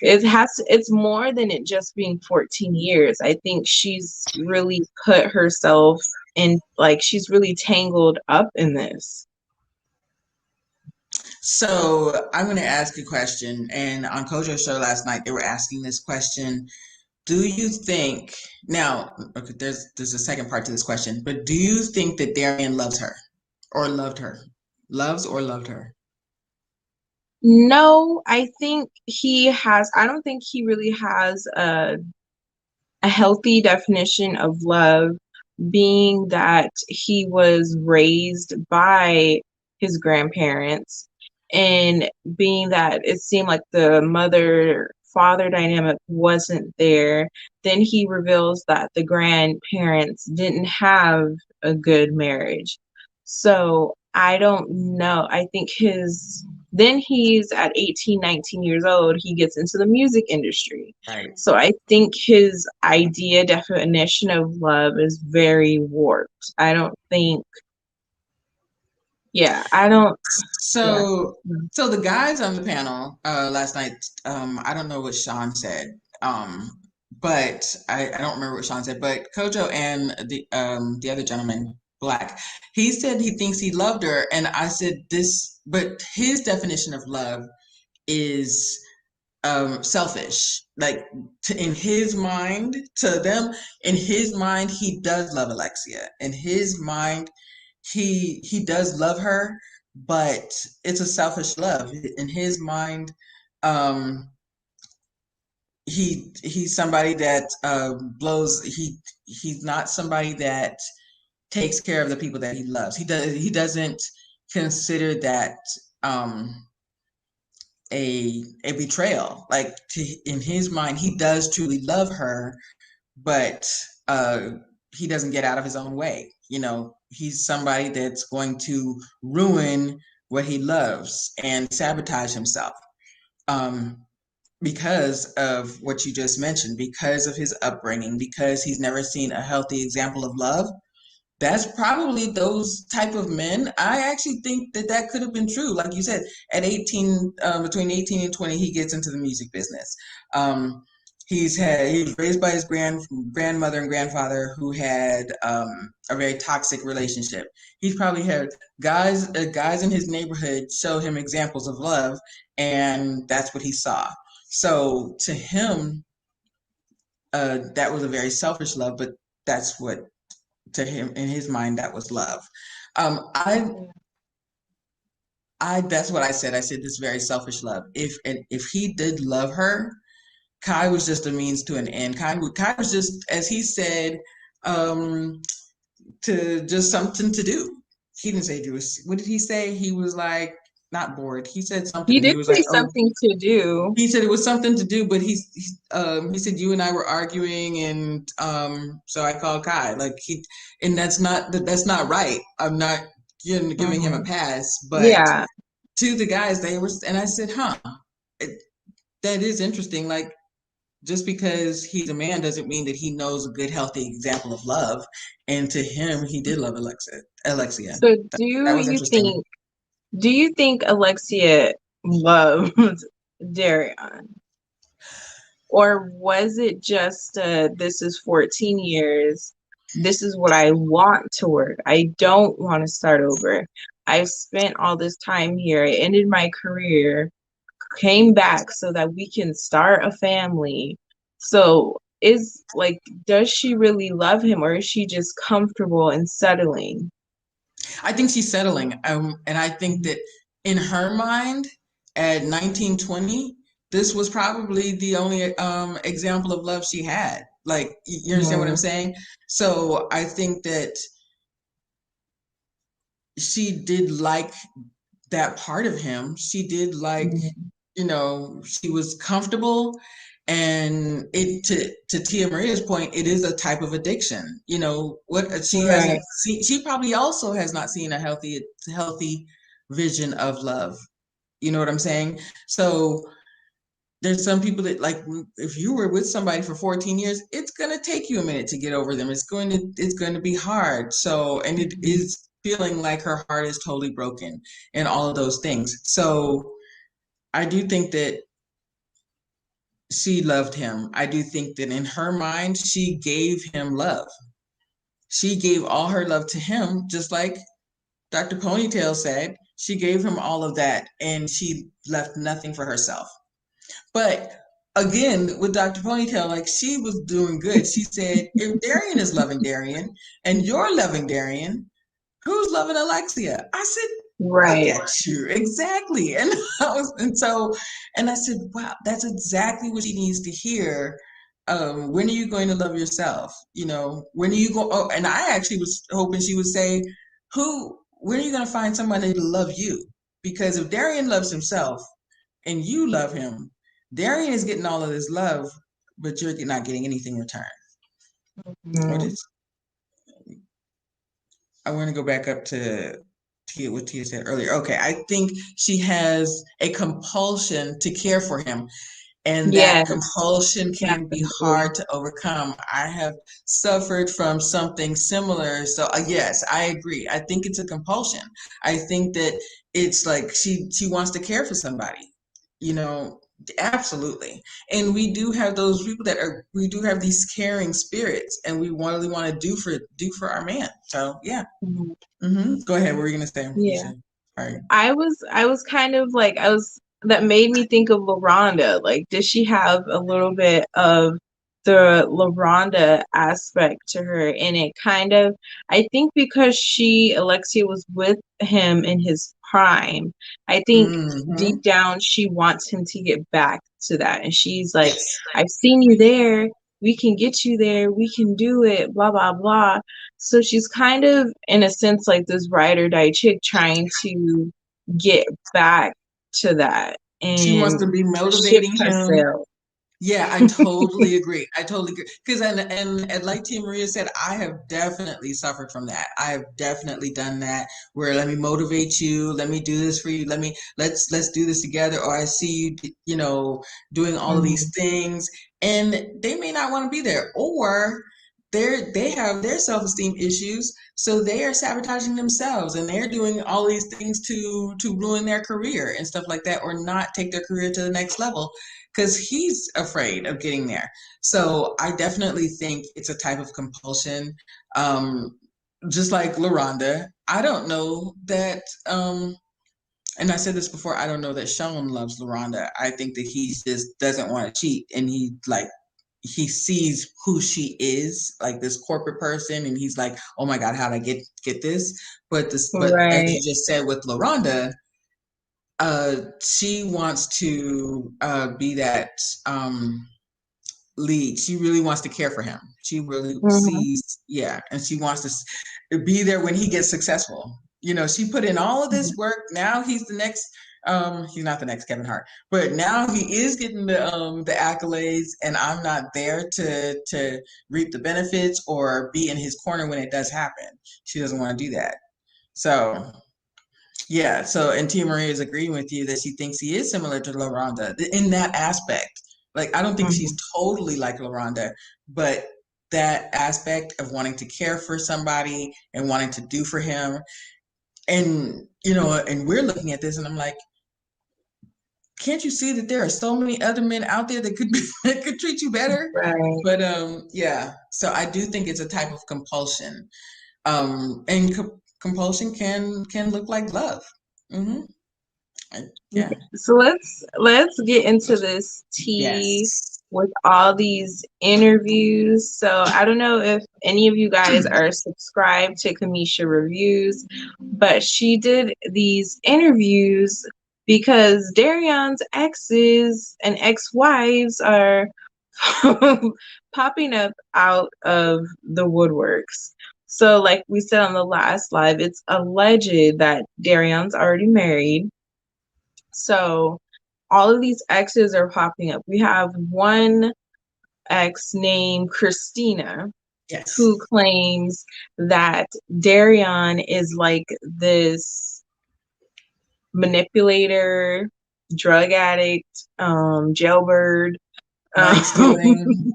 it's more than it just being 14 years. I think she's really put herself in, like she's really tangled up in this. So I'm going to ask a question. And on Kojo's show last night, they were asking this question. Do you think now, okay, there's a second part to this question, but do you think that Darian loves her or loved her? Loves or loved her? No, I don't think he really has a healthy definition of love, being that he was raised by his grandparents, and being that it seemed like the mother father dynamic wasn't there. Then he reveals that the grandparents didn't have a good marriage. So I don't know. I think then he's at 18, 19 years old, he gets into the music industry. Right. So I think his idea definition of love is very warped. I don't think, yeah, I don't, yeah. So, so the guys on the panel last night, I don't know what Sean said, but I don't remember what Sean said. But Kojo and the other gentleman, Black, he said he thinks he loved her, and I said this, but his definition of love is selfish. Like in his mind, to them, in his mind, he does love Alexia. In his mind, he does love her, but it's a selfish love. In his mind, um, he's somebody that blows. He's not somebody that takes care of the people that he loves. He doesn't consider that. A betrayal. Like in his mind, he does truly love her, but he doesn't get out of his own way. You know, he's somebody that's going to ruin what he loves and sabotage himself um, because of what you just mentioned, because of his upbringing, because he's never seen a healthy example of love. That's probably those type of men. I actually think that that could have been true. Like you said, at 18, between 18 and 20, he gets into the music business. Um, he was raised by his grandmother and grandfather who had a very toxic relationship. He's probably had guys in his neighborhood show him examples of love, and that's what he saw. So to him, that was a very selfish love, but that's what to him in his mind that was love. Um, I I that's what I said. I said this very selfish love. If he did love her, Kai was just a means to an end. Kai was just, as he said, um, to just something to do. He didn't say do. What did he say? He was like not bored. He said He something. He did was say like, oh, something to do. he said it was something to do, but he said you and I were arguing, and so I called Kai. Like and that's not right. I'm not giving him a Mhm. pass, but Yeah. to the guys they were, and I said, it, that is interesting. Like just because he's a man doesn't mean that he knows a good, healthy example of love. And to him, he did love Alexia. Alexia. So That was interesting. do you think Alexia loved Darion? Or was it just this is 14 years, this is what I want to work. I don't want to start over. I've spent all this time here. I ended my career, came back so that we can start a family. So is like, does she really love him, or is she just comfortable and settling? I think she's settling. And I think that in her mind, at 19, 20, this was probably the only example of love she had. Like, you understand what I'm Mhm. saying? So I think that she did like that part of him. She did like, Mhm. she was comfortable. And it to Tia Maria's point, it is a type of addiction. What she Right. hasn't seen, she probably also has not seen a healthy vision of love. You know what I'm saying? So there's some people that like if you were with somebody for 14 years, it's going to take you a minute to get over them. It's going to be hard. So, and it Mhm. is feeling like her heart is totally broken and all of those things. So, I do think that she loved him. I do think that in her mind, she gave him love. She gave all her love to him, just like Dr. Ponytail said. She gave him all of that and she left nothing for herself. But again, with Dr. Ponytail, like she was doing good. She said, if Darian is loving Darian and you're loving Darian, who's loving Alexia? I said, look Right. at you. Exactly. And and I said, wow, that's exactly what she needs to hear. When are you going to love yourself? When are you go? Oh, and I actually was hoping she would say, when are you going to find somebody to love you? Because if Darian loves himself and you love him, Darian is getting all of this love, but you're not getting anything in return. What Mhm. is I want to go back up to Tia, what Tia said earlier. Okay, I think she has a compulsion to care for him, and that Yes, compulsion can be definitely. hard to overcome. I have suffered from something similar, so yes, I agree. I think it's a compulsion. I think that it's like she wants to care for somebody, you know. Absolutely. And we do have those people we do have these caring spirits and we really want to do for our man. So yeah. Mhm. Go ahead. What were you gonna say, Yeah. Alicia? Sorry. I was kind of like that made me think of LaRonda. Like, does she have a little bit of the LaRonda aspect to her? And it kind of, I think because Alexia was with him in his prime, I think Mm-hmm. deep down she wants him to get back to that. And she's like, Yes. I've seen you there. We can get you there. We can do it. Blah, blah, blah. So she's kind of, in a sense, like this ride or die chick trying to get back to that She wants and to be the ship motivating has him. sailed. Yeah, I totally agree. I totally agree. Because and like Tia Maria said, I have definitely suffered from that. I have definitely done that where let me motivate you, let me do this for you, let's do this together. Or I see you, doing all of these Mhm. things, and they may not want to be there, or they have their self-esteem issues, so they are sabotaging themselves and they're doing all these things to ruin their career and stuff like that, or not take their career to the next level because he's afraid of getting there. So I definitely think it's a type of compulsion. Um, just like LaRonda, I don't know that, and I said this before, I don't know that Sean loves LaRonda. I think that he just doesn't want to cheat, and he sees who she is, like this corporate person, and he's like, "Oh my God, how did I get this?" But as Right. you just said with LaRonda, she wants to be that um, lead. She really wants to care for him. She really Mhm. sees, yeah, and she wants to be there when he gets successful. She put in all of this work. Now he's the next. He's not the next Kevin Hart, but now he is getting the accolades, and I'm not there to reap the benefits or be in his corner when it does happen. She doesn't want to do that. So yeah, so and Tia Marie is agreeing with you that she thinks he is similar to LaRonda in that aspect. Like, I don't think she's Mhm. totally like LaRonda, but that aspect of wanting to care for somebody and wanting to do for him. And, and we're looking at this and I'm like, can't you see that there are so many other men out there that could that could treat you better? Right. But yeah, so I do think it's a type of compulsion. And compulsion can look like love. hmm Yeah. So let's get into this tea Yes. with all these interviews. So I don't know if any of you guys are subscribed to Kamisha Reviews, but she did these interviews because Darion's exes and ex-wives are popping up out of the woodworks. So like we said on the last live, it's alleged that Darion's already married, so all of these exes are popping up. We have one ex named Christina Yes. who claims that Darion is like this manipulator. drug addict, jailbird. knife Um, stealing.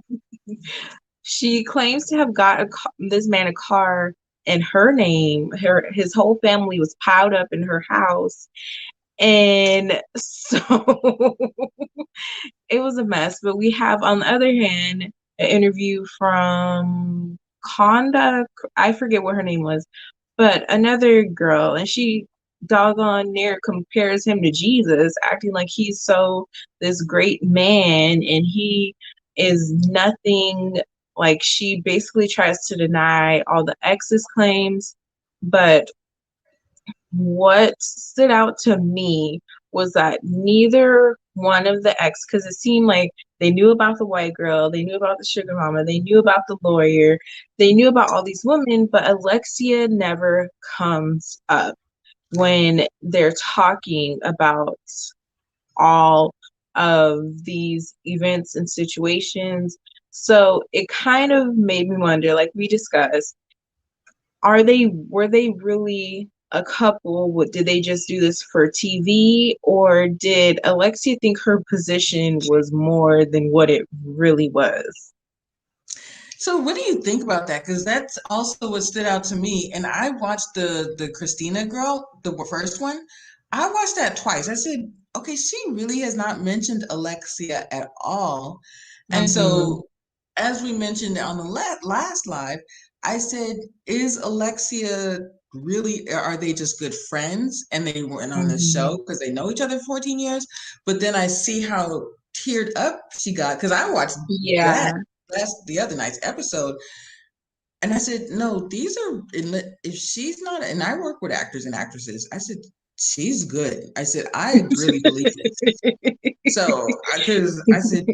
she claims to have got this man a car in her name. His whole family was piled up in her house, and so it was a mess. But we have, on the other hand, an interview from Conda. I forget what her name was, but another girl, and she doggone near compares him to Jesus, acting like he's so this great man, and he is nothing. Like, she basically tries to deny all the ex's claims, but what stood out to me was that neither one of the ex, because it seemed like they knew about the white girl, they knew about the sugar mama, they knew about the lawyer, they knew about all these women, but Alexia never comes up when they're talking about all of these events and situations. So it kind of made me wonder, like we discussed, were they really a couple? Did they just do this for TV, or did Alexia think her position was more than what it really was? So what do you think about that? Because that's also what stood out to me. And I watched the Christina girl, the first one. I watched that twice. I said, okay, she really has not mentioned Alexia at all. And Mm-hmm. so, as we mentioned on the last live, I said, is Alexia really, are they just good friends and they weren't on the Mm-hmm. show because they know each other 14 years? But then I see how teared up she got because I watched that Yeah. the other night's episode, and I said, no, these are, if she's not, and I work with actors and actresses, I said, she's good. I said, I really believe this. So, because I said,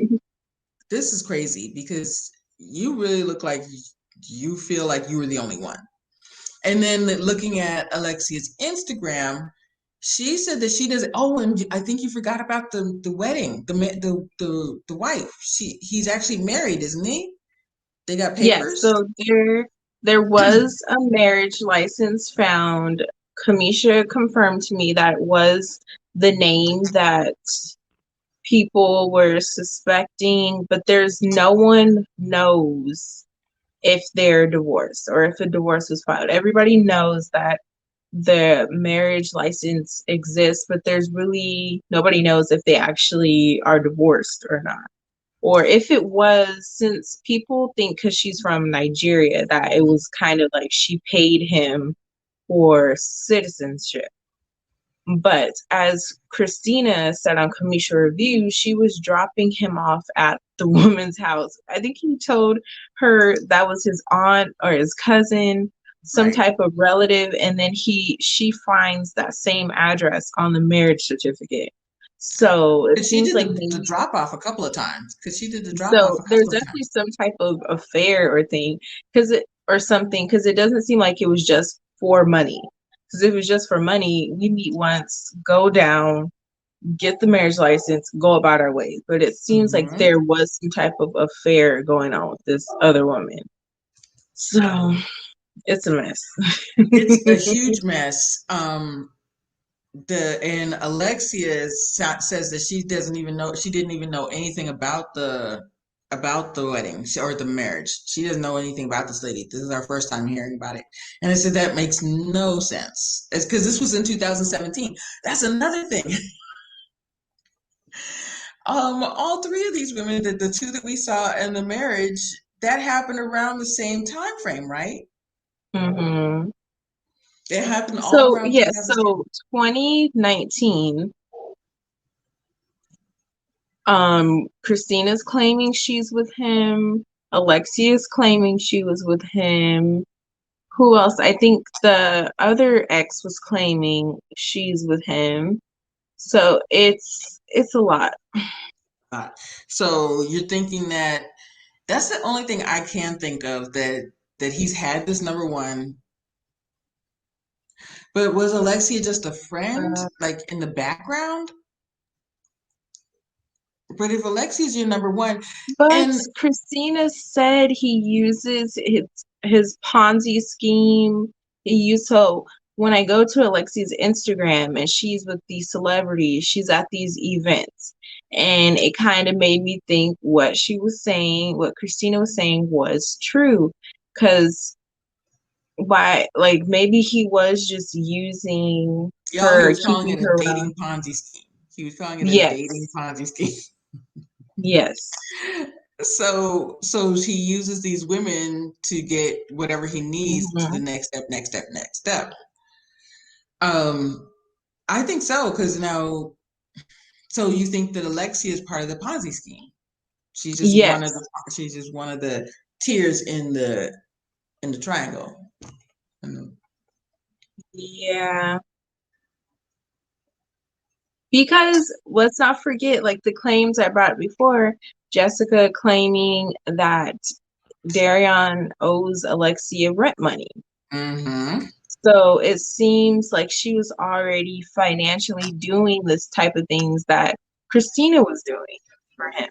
this is crazy because you really look like you feel like you were the only one. And then looking at Alexia's Instagram, she said that she doesn't. Oh, and I think you forgot about the wedding, the wife. He's actually married, isn't he? They got Yes, papers. so there was a marriage license found. Kamisha confirmed to me that it was the name that people were suspecting, but there's no one knows if they're divorced or if a divorce was filed. Everybody knows that the marriage license exists, but there's really nobody knows if they actually are divorced or not. Or if it was, since people think because she's from Nigeria, that it was kind of like she paid him for citizenship. But as Christina said on Kamisha Review, she was dropping him off at the woman's house. I think he told her that was his aunt or his cousin, some Right. type of relative, and then she finds that same address on the marriage certificate. So it Because she seems did like the maybe, drop off a couple of times. Because she did the drop off so a there's couple of definitely times. some type of affair or thing, because it or something, because it doesn't seem like it was just for money. Because if it was just for money, we meet once, go down, get the marriage license, go about our ways. But it seems like Hmm. there was some type of affair going on with this other woman. So it's a mess. It's a huge mess. The and Alexia says that she didn't even know anything about the wedding or the marriage. She doesn't know anything about this lady. This is our first time hearing about it. And I said that makes no sense. It's because this was in 2017. That's another thing. All three of these women, the two that we saw in the marriage, that happened around the same time frame, right? Hmm. It happened all So around yes, 2000. so 2019, Christina's claiming she's with him. Alexia's claiming she was with him. Who else? I think the other ex was claiming she's with him. So it's a lot. Uh, so you're thinking that that's the only thing I can think of that he's had this number one. But was Alexia just a friend, Uh, like in the background? But if Alexia's your number one, but and Christina said he uses his Ponzi scheme. He used so. when I go to Alexia's Instagram and she's with these celebrities, she's at these events. And it kind of made me think what she was saying, what Christina was saying was true. Because why, like, maybe he was just using Y'all, he her, was calling keeping it a her around. dating Ponzi scheme. He was calling it a dating Yes. Ponzi scheme. Yes. So he uses these women to get whatever he needs to the Mhm. next step, next step, next step. Um, I think so, because now, so you think that Alexia is part of the Ponzi scheme? Yes. She's just one of the tiers in the triangle. And Yeah. Because let's not forget, like the claims I brought before, Jessica claiming that Darion owes Alexia rent money. mm-hmm. So it seems like she was already financially doing this type of things that Christina was doing for him.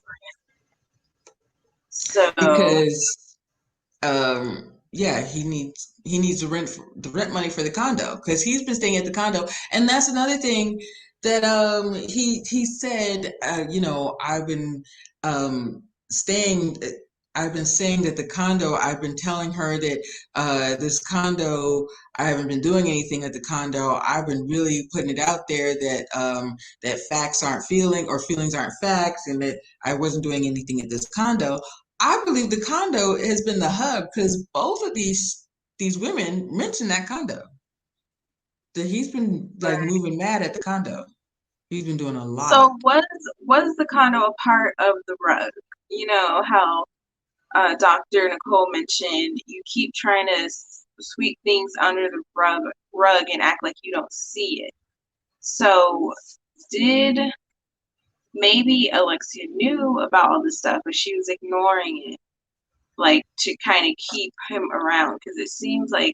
So, Because yeah, he needs the rent money for the condo because he's been staying at the condo, and that's another thing that he said, you know, um staying I've been saying that the condo, I've been telling her that this condo, I haven't been doing anything at the condo. I've been really putting it out there that that facts aren't feeling or feelings aren't facts, and that I wasn't doing anything at this condo. I believe the condo has been the hub because both of these women mentioned that condo. That he's been like right. moving mad at the condo. He's been doing a lot. So was the condo a part of the rug? You know how Dr. Nicole mentioned you keep trying to sweep things under the rug and act like you don't see it. So did maybe Alexia knew about all this stuff, but she was ignoring it, like to kind of keep him around because it seems like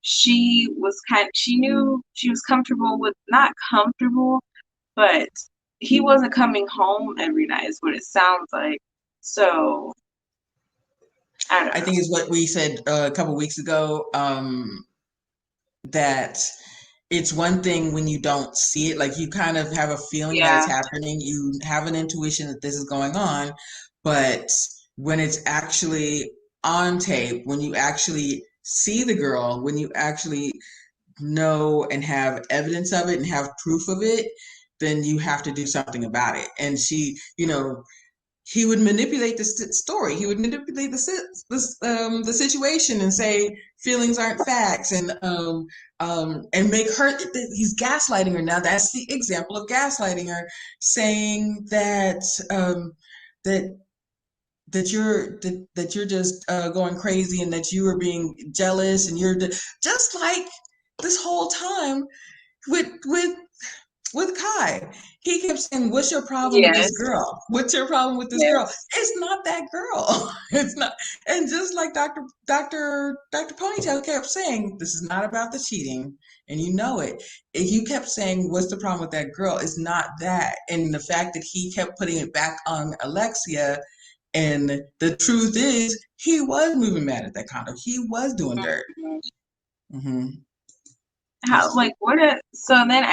she knew she was comfortable with not comfortable, but he wasn't coming home every night is what it sounds like. So I don't I know. think is what we said a couple weeks ago. That it's one thing when you don't see it, like you kind of have a feeling that it's Yeah. happening, you have an intuition that this is going on, but when it's actually on tape, when you actually see the girl, when you actually know and have evidence of it and have proof of it, then you have to do something about it. And she, you know, he would manipulate the story. He would manipulate the situation and say feelings aren't facts, and make her. He's gaslighting her now. That's the example of gaslighting her, saying that that that you're just going crazy and that you are being jealous and just like this whole time with with Kai. He kept saying, "What's your problem with this Yes. girl? What's your problem with this girl?" Yes. It's not that girl. It's not. And just like Dr. Ponytail kept saying, "This is not about the cheating." And you know it. And you kept saying, "What's the problem with that girl?" It's not that. And the fact that he kept putting it back on Alexia, and the truth is, he was moving mad at that condo. He was doing dirt. Mhm. Mm-hmm. How like what a so then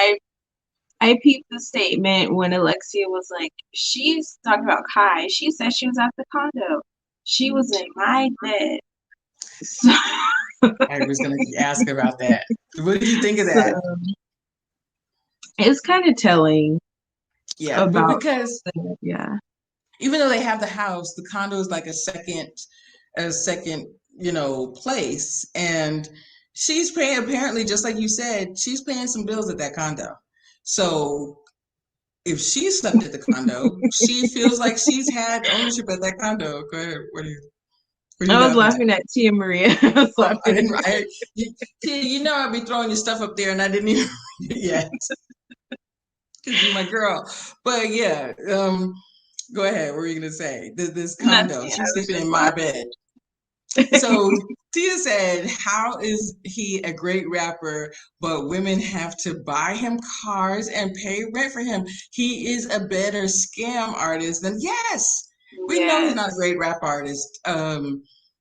I peeped the statement when Alexia was like, she's talking about Kai. She said she was at the condo. She was in my bed. So, I was going to ask about that. What did you think of that? so it's kind of telling Yeah, but about because that. Yeah. even though they have the house, the condo is like a second, you know, place, and she's paying. Apparently, just like you said, she's paying some bills at that condo. So if she slept at the condo, she feels like she's had ownership at that condo. Go ahead. What are you I was laughing at? laughing at Tia Maria. I was Oh, I laughing didn't. at You know, I'd be throwing your stuff up there, and I didn't even read it yet because you're my girl. But yeah, go ahead. What were you gonna say? This condo. nothing. I She's was sleeping just in my bed. laughing. So Tia said, "How is he a great rapper, but women have to buy him cars and pay rent for him? He is a better scam artist than yes. We know he's not a Yes. great rap artist.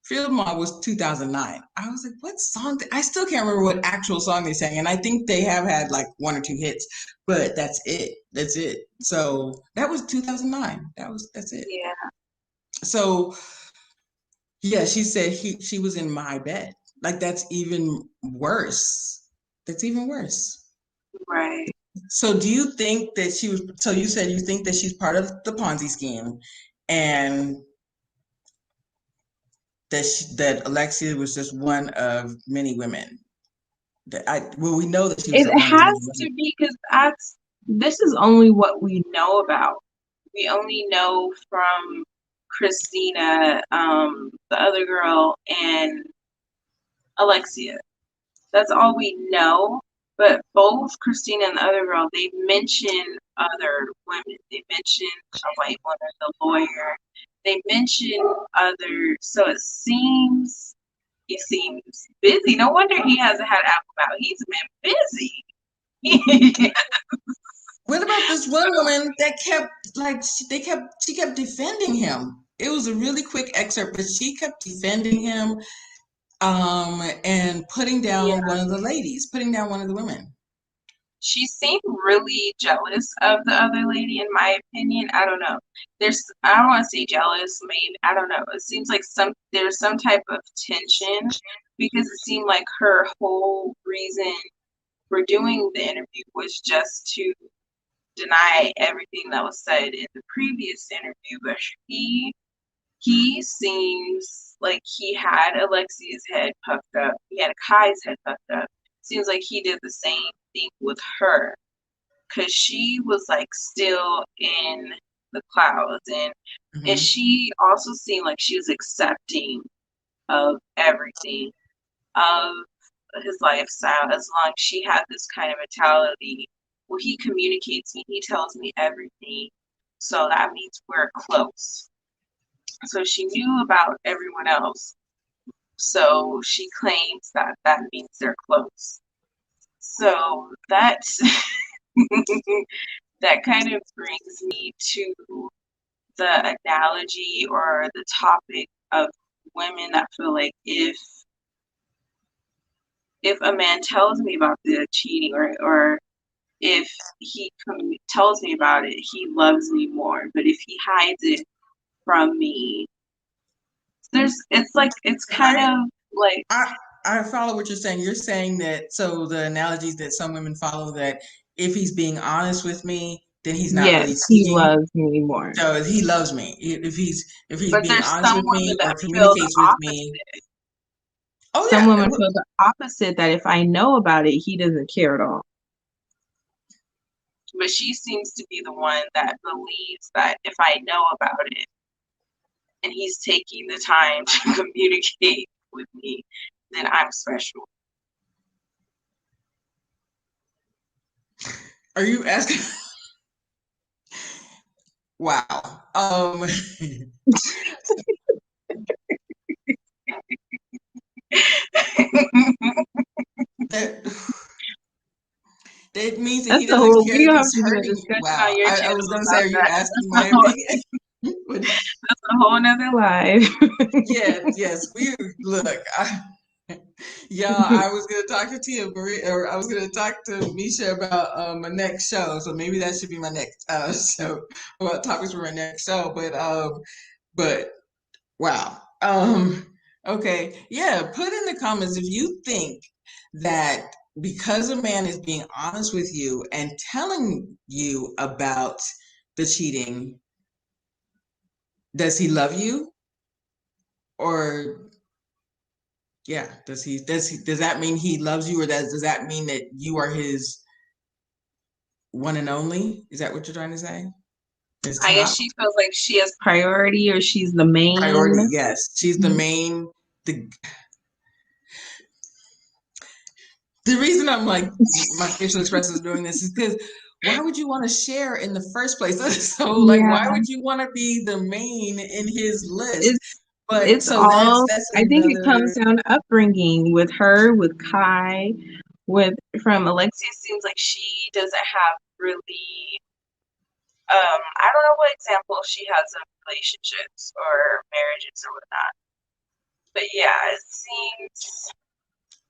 Field Mob was 2009. I was like, what song? I still can't remember what actual song they sang. And I think they have had like one or two hits, but that's it. That's it. So that was 2009. That's it. Yeah. So yeah, she said she was in my bed. Like that's even worse. That's even worse. Right. So do you think that she was, so you said you think that she's part of the Ponzi scheme and that Alexia was just one of many women. Well, we know that she was It one of many has women. to be because this is only what we know about. We only know from Christina, the other girl, and Alexia. That's all we know. But both Christina and the other girl, they mention other women. They mention a white woman, the lawyer. They mention other. So it seems he seems busy. No wonder he hasn't had Apple out. He's been busy. What about this one woman that kept like she kept defending him? It was a really quick excerpt, but she kept defending him and putting Yeah. down one of the ladies, putting down one of the women. She seemed really jealous of the other lady, in my opinion. I don't know. I don't want to say jealous, maybe, I don't know. It seems like there's some type of tension because it seemed like her whole reason for doing the interview was just to deny everything that was said in the previous interview. But he seems like he had Alexia's head puffed up. He had Kai's head puffed up. Seems like he did the same thing with her because she was like still in the clouds, and Mm-hmm. she also seemed like she was accepting of everything of his lifestyle as long as she had this kind of mentality. Well, he communicates me, he tells me everything, so that means we're close. So she knew about everyone else, so she claims that that means they're close. So that's that kind of brings me to the analogy or the topic of women that feel like if a man tells me about the cheating or if he tells me about it, he loves me more. But if he hides it from me, it's kind I of like, I I follow what you're saying. You're saying that so the analogies that some women follow that if he's being honest with me, then he's not yes, really he cheating. loves me more. So he loves me. If he's But being there's honest some with women me that or feel the communicates with me. opposite. Oh Some yeah. women feel the opposite that if I know about it, he doesn't care at all. But she seems to be the one that believes that if I know about it and he's taking the time to communicate with me, then I'm special. Are you asking? Wow. That that means that That's he the doesn't whole, care we if don't have it's to do a hurting. discussion Wow. on your I was channel gonna say, about are you that. asking my opinion? But That's a whole nother live. yes, yes. We look. I was gonna talk to Tia Marie, or I was gonna talk to Misha about my next show. So maybe that should be my next show about topics for my next show. But wow. Okay. Yeah. Put in the comments if you think that because a man is being honest with you and telling you about the cheating, does he love you? Or yeah, does that mean he loves you, or does that mean that you are his one and only? Is that what you're trying to say? His I guess top she feels like she has priority or she's the main. priority? Yes. She's the main the reason I'm like my facial expressions doing this is because why would you want to share in the first place? So like why Yeah, would you want to be the main in his list? it's But it's so all. that's I think it comes another. down to upbringing with her, with Kai, with from Alexia. Seems like she doesn't have really. I don't know what example she has of relationships or marriages or whatnot. But yeah, it seems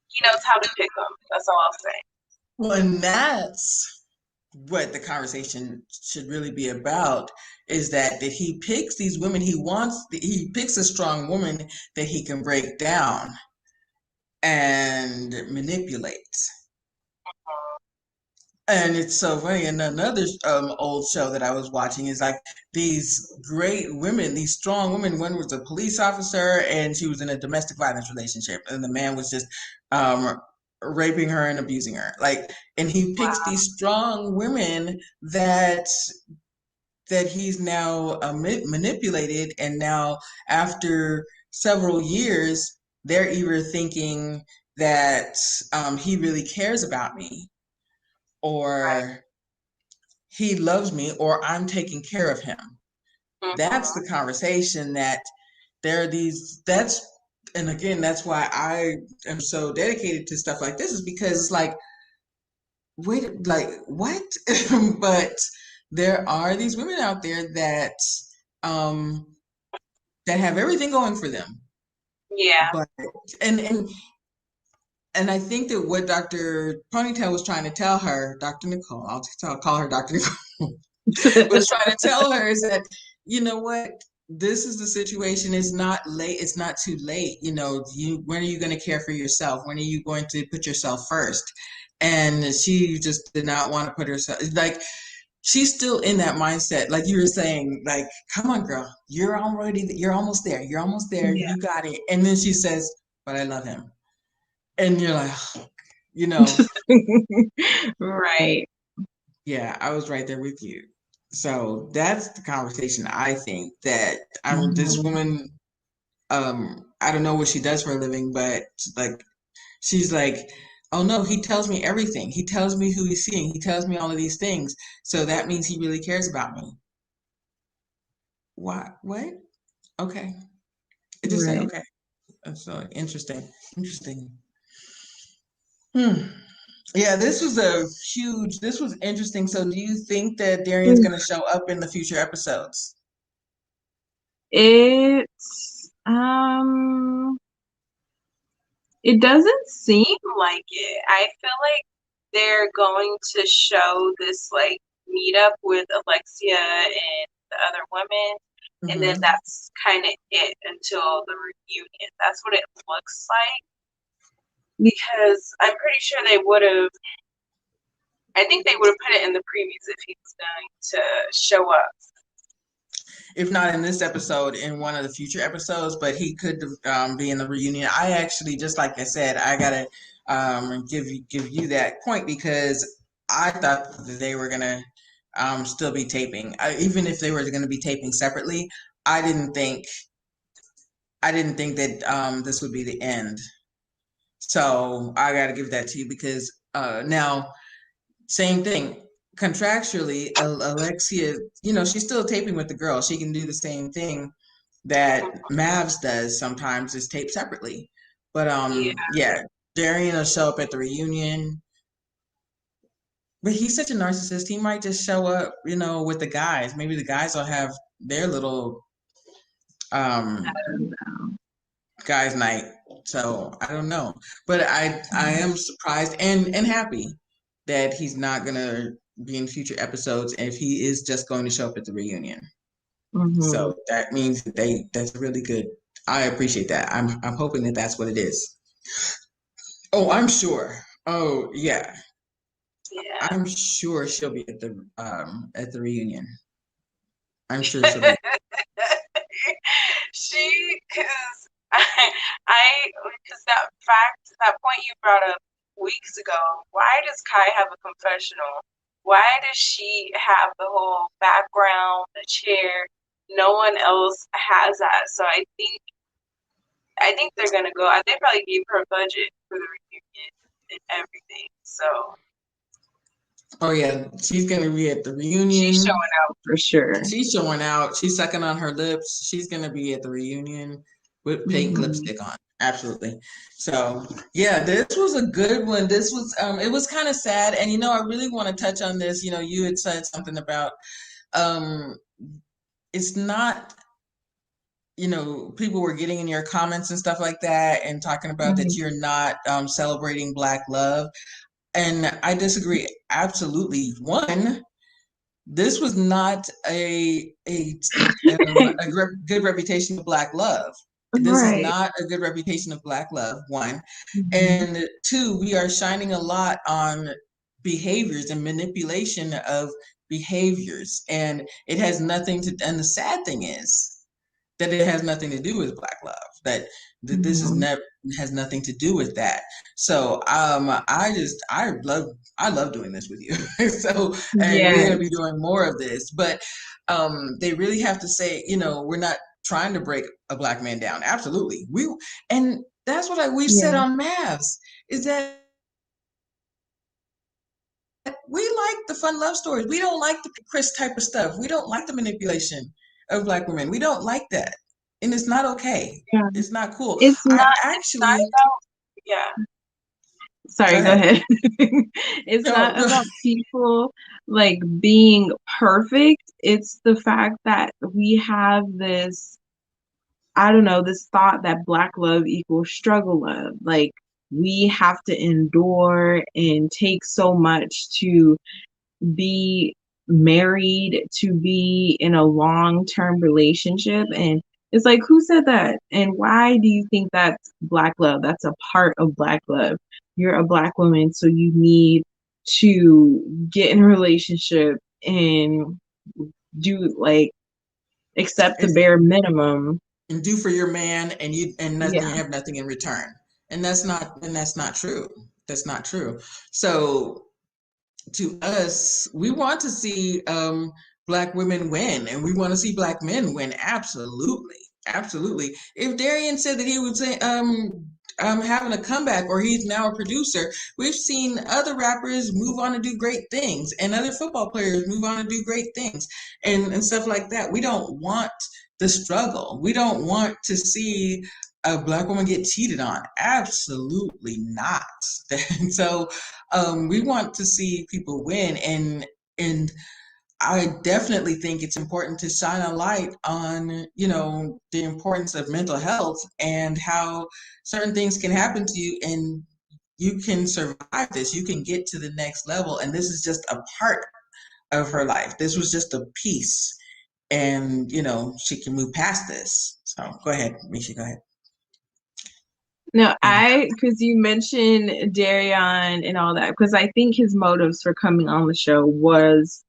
he knows how to pick them. That's all I'll say. Well, and that's what the conversation should really be about, is that he picks these women he picks a strong woman that he can break down and manipulate. And it's so funny. And another old show that I was watching is like these great women, these strong women. One was a police officer, and she was in a domestic violence relationship, and the man was just um, raping her and abusing her. Like, and he picks Wow. these strong women that he's now manipulated, and now after several years, they're either thinking that he really cares about me, Right. or he loves me, or I'm taking care of him. That's Mm-hmm. the conversation that there are these, that's, and again, that's why I am so dedicated to stuff like this, is because it's like, wait, like, what? But there are these women out there um, that have everything going for them. Yeah. But, and, and, and I think that what Dr. Ponytail was trying to tell her, Dr. Nicole, call her Dr. Nicole, was trying to tell her is that, you know what, this is the situation. It's not late. It's not too late. You know, when are you going to care for yourself? When are you going to put yourself first? And she just did not want to put herself, like, she's still in that mindset. Like you were saying, like, come on, girl, you're almost there. You're almost there. Yeah. You got it. And then she says, but I love him. And you're like, you know, Right. yeah, I was right there with you. So that's the conversation. I think that this Mhm. woman, I don't know what she does for a living, but like she's like, oh no, he tells me everything. He tells me who he's seeing. He tells me all of these things. So that means he really cares about me. What? Okay. It just said Right. okay. That's so interesting. Interesting. Hmm. Yeah, this was interesting. So do you think that Darian's gonna show up in the future episodes? It's it doesn't seem like it. I feel like they're going to show this like meetup with Alexia and the other women, and then Mm-hmm. that's kind of it until the reunion. That's what it looks like because I'm pretty sure they would have. I think they would have put it in the previews if he was going to show up. If not in this episode, in one of the future episodes, but he could be in the reunion. I actually, just like I said, I gotta give you that point, because I thought that they were gonna still be taping, even if they were going to be taping separately. I didn't think I didn't think that this would be the end. So I got to give that to you, because now, same thing. Contractually, Alexia, she's still taping with the girl. She can do the same thing that Mavs does sometimes, is tape separately. But Yeah, yeah, Darian will show up at the reunion. But he's such a narcissist. He might just show up, with the guys. Maybe the guys will have their little I um don't know. guys night. So I don't know. But I am surprised and happy that he's not gonna be in future episodes, and if he is just going to show up at the reunion. Mm-hmm. So that means that that's really good. I appreciate that. I'm hoping that that's what it is. Oh, I'm sure. Oh, yeah. Yeah. I'm sure she'll be at the reunion. I'm sure she'll be. Because because that point you brought up weeks ago, why does Kai have a confessional? Why does she have the whole background, the chair? No one else has that. So I think they're gonna go. They probably gave her a budget for the reunion and everything. So Oh yeah, she's gonna be at the she's reunion. showing out for sure. She's showing out. She's sucking on her lips. She's gonna be at the reunion with pink Mm-hmm. lipstick on. Absolutely. So yeah, this was a good one. This was it was kind of sad, and I really want to touch on this. You had said something about um it's not people were getting in your comments and stuff like that and talking about that Mhm. you're not celebrating Black love. And I disagree absolutely. One, this was not good reputation of Black love. This is Right. not a good reputation of Black love, one. Mhm. And two, we are shining a lot on behaviors and manipulation of behaviors. And it has nothing to, and the sad thing is that it has nothing to do with Black love, that this is Mhm. never has nothing to do with that. So I love doing this with you. So, and we're going to be Yes. doing more of this, but they really have to say, we're not trying to break a Black man down. Absolutely. And that's what we've said Yeah. on Mavs, is that we like the fun love stories. We don't like the Chris type of stuff. We don't like the manipulation of Black women. We don't like that. And it's not okay. Yeah. It's not cool. It's I not. It's not actually, about. Yeah. go Sorry. Go ahead. ahead. It's No, not no. about people like being perfect. It's the fact that we have this, I don't know, this thought that Black love equals struggle love. Like we have to endure and take so much to be married, to be in a long-term relationship. And it's like, who said that? And why do you think that's Black love? That's a part of Black love. You're a Black woman, so you need to get in a relationship and do like accept the And, bare minimum. and do for your man, and nothing, Yeah. you have nothing in return. And that's not true. That's not true. So to us, we want to see Black women win, and we want to see Black men win. Absolutely, absolutely. If Darian said that he would say having a comeback, or he's now a producer, we've seen other rappers move on to do great things, and other football players move on to do great things, and stuff like that. We don't want the struggle. We don't want to see a Black woman get cheated on. Absolutely not. And so we want to see people win, and I definitely think it's important to shine a light on, the importance of mental health and how certain things can happen to you, and you can survive this. You can get to the next level, and this is just a part of her life. This was just a piece, and she can move past this. So go ahead, Misha. Go ahead. No, because you mentioned Darion and all that, because I think his motives for coming on the show was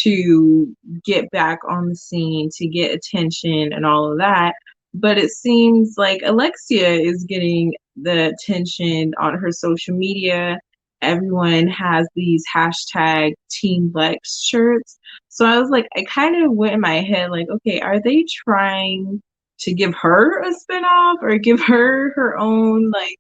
to get back on the scene, to get attention and all of that. But it seems like Alexia is getting the attention on her social media. Everyone has these hashtag Team Lex shirts. So I was like, I kind of went in my head, like, okay, are they trying to give her a spinoff or give her her own like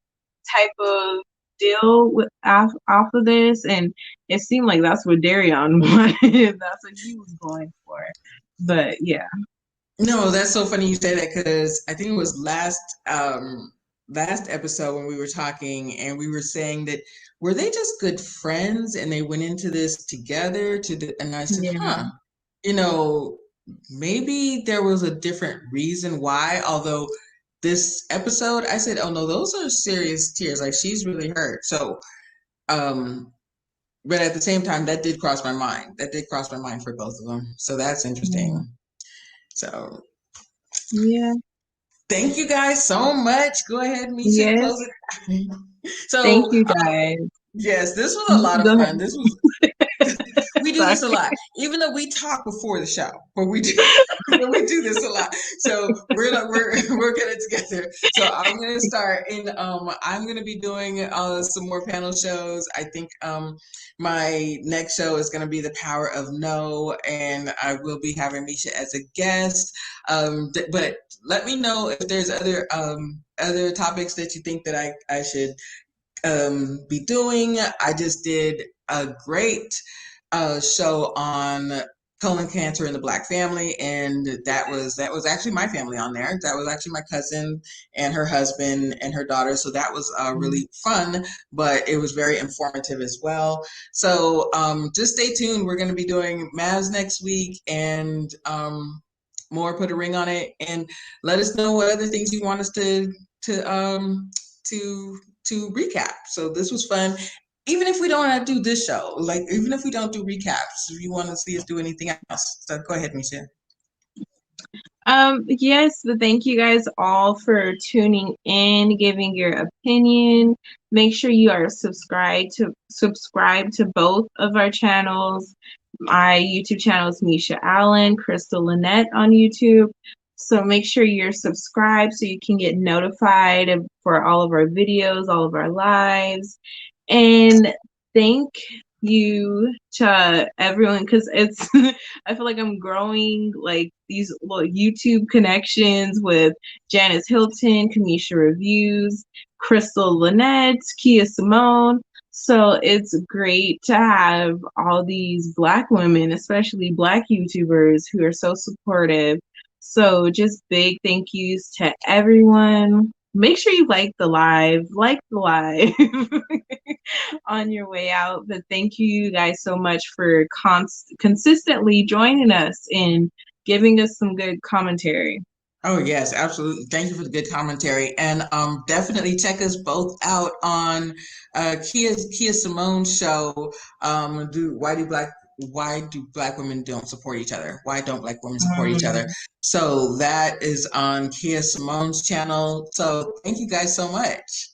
type of deal with off of this? And it seemed like that's what Darion wanted. That's what he was going for. But yeah. No, that's so funny you say that, because I think it was last episode when we were talking, and we were saying that, were they just good friends and they went into this together and I said, Yeah. huh, you know, maybe there was a different reason why. Although this episode, I said, oh no, those are serious tears. Like, she's really hurt. So, um, but at the same time, that did cross my mind. That did cross my mind for both of them. So that's Yeah. interesting. So Yeah. thank you guys so much. Go ahead, Misha, close Yes. it. Thank So, you guys. yes, this was a lot of Go fun. ahead. This was We do Sorry. this a lot, even though we talk before the show, but we do we do this a lot. So we're gonna together. So I'm gonna start, and I'm gonna be doing some more panel shows. I think my next show is gonna be The Power of No, and I will be having Misha as a guest. But let me know if there's other topics that you think that I should be doing. I just did a great show on colon cancer in the Black family, and that was actually my family on there. That was actually my cousin and her husband and her daughter. So that was really fun, but it was very informative as well. So just stay tuned. We're going to be doing Mavs next week, and more, put a ring on it, and let us know what other things you want us to to to recap. So this was fun. Even if we don't want to do this show, like even if we don't do recaps, if you want to see us do anything else, so go ahead, Misha. Yes, but thank you guys all for tuning in, giving your opinion. Make sure you are subscribe to both of our channels. My YouTube channel is Misha Allen, Crystal Lynette on YouTube. So make sure you're subscribed so you can get notified for all of our videos, all of our lives. And thank you to everyone because it's I feel like I'm growing like these little YouTube connections with Janice Hilton, Kamisha Reviews, Crystal Lynette, Kia Simone. So it's great to have all these Black women, especially Black YouTubers, who are so supportive. So just big thank yous to everyone. Make sure you like the live on your way out. But thank you guys so much for consistently joining us and giving us some good commentary. Oh yes, absolutely. Thank you for the good commentary, and definitely check us both out on Kia Simone's show. Do why do black women don't support each other? Why don't black women support each other? So that is on Kia Simone's channel. So thank you guys so much.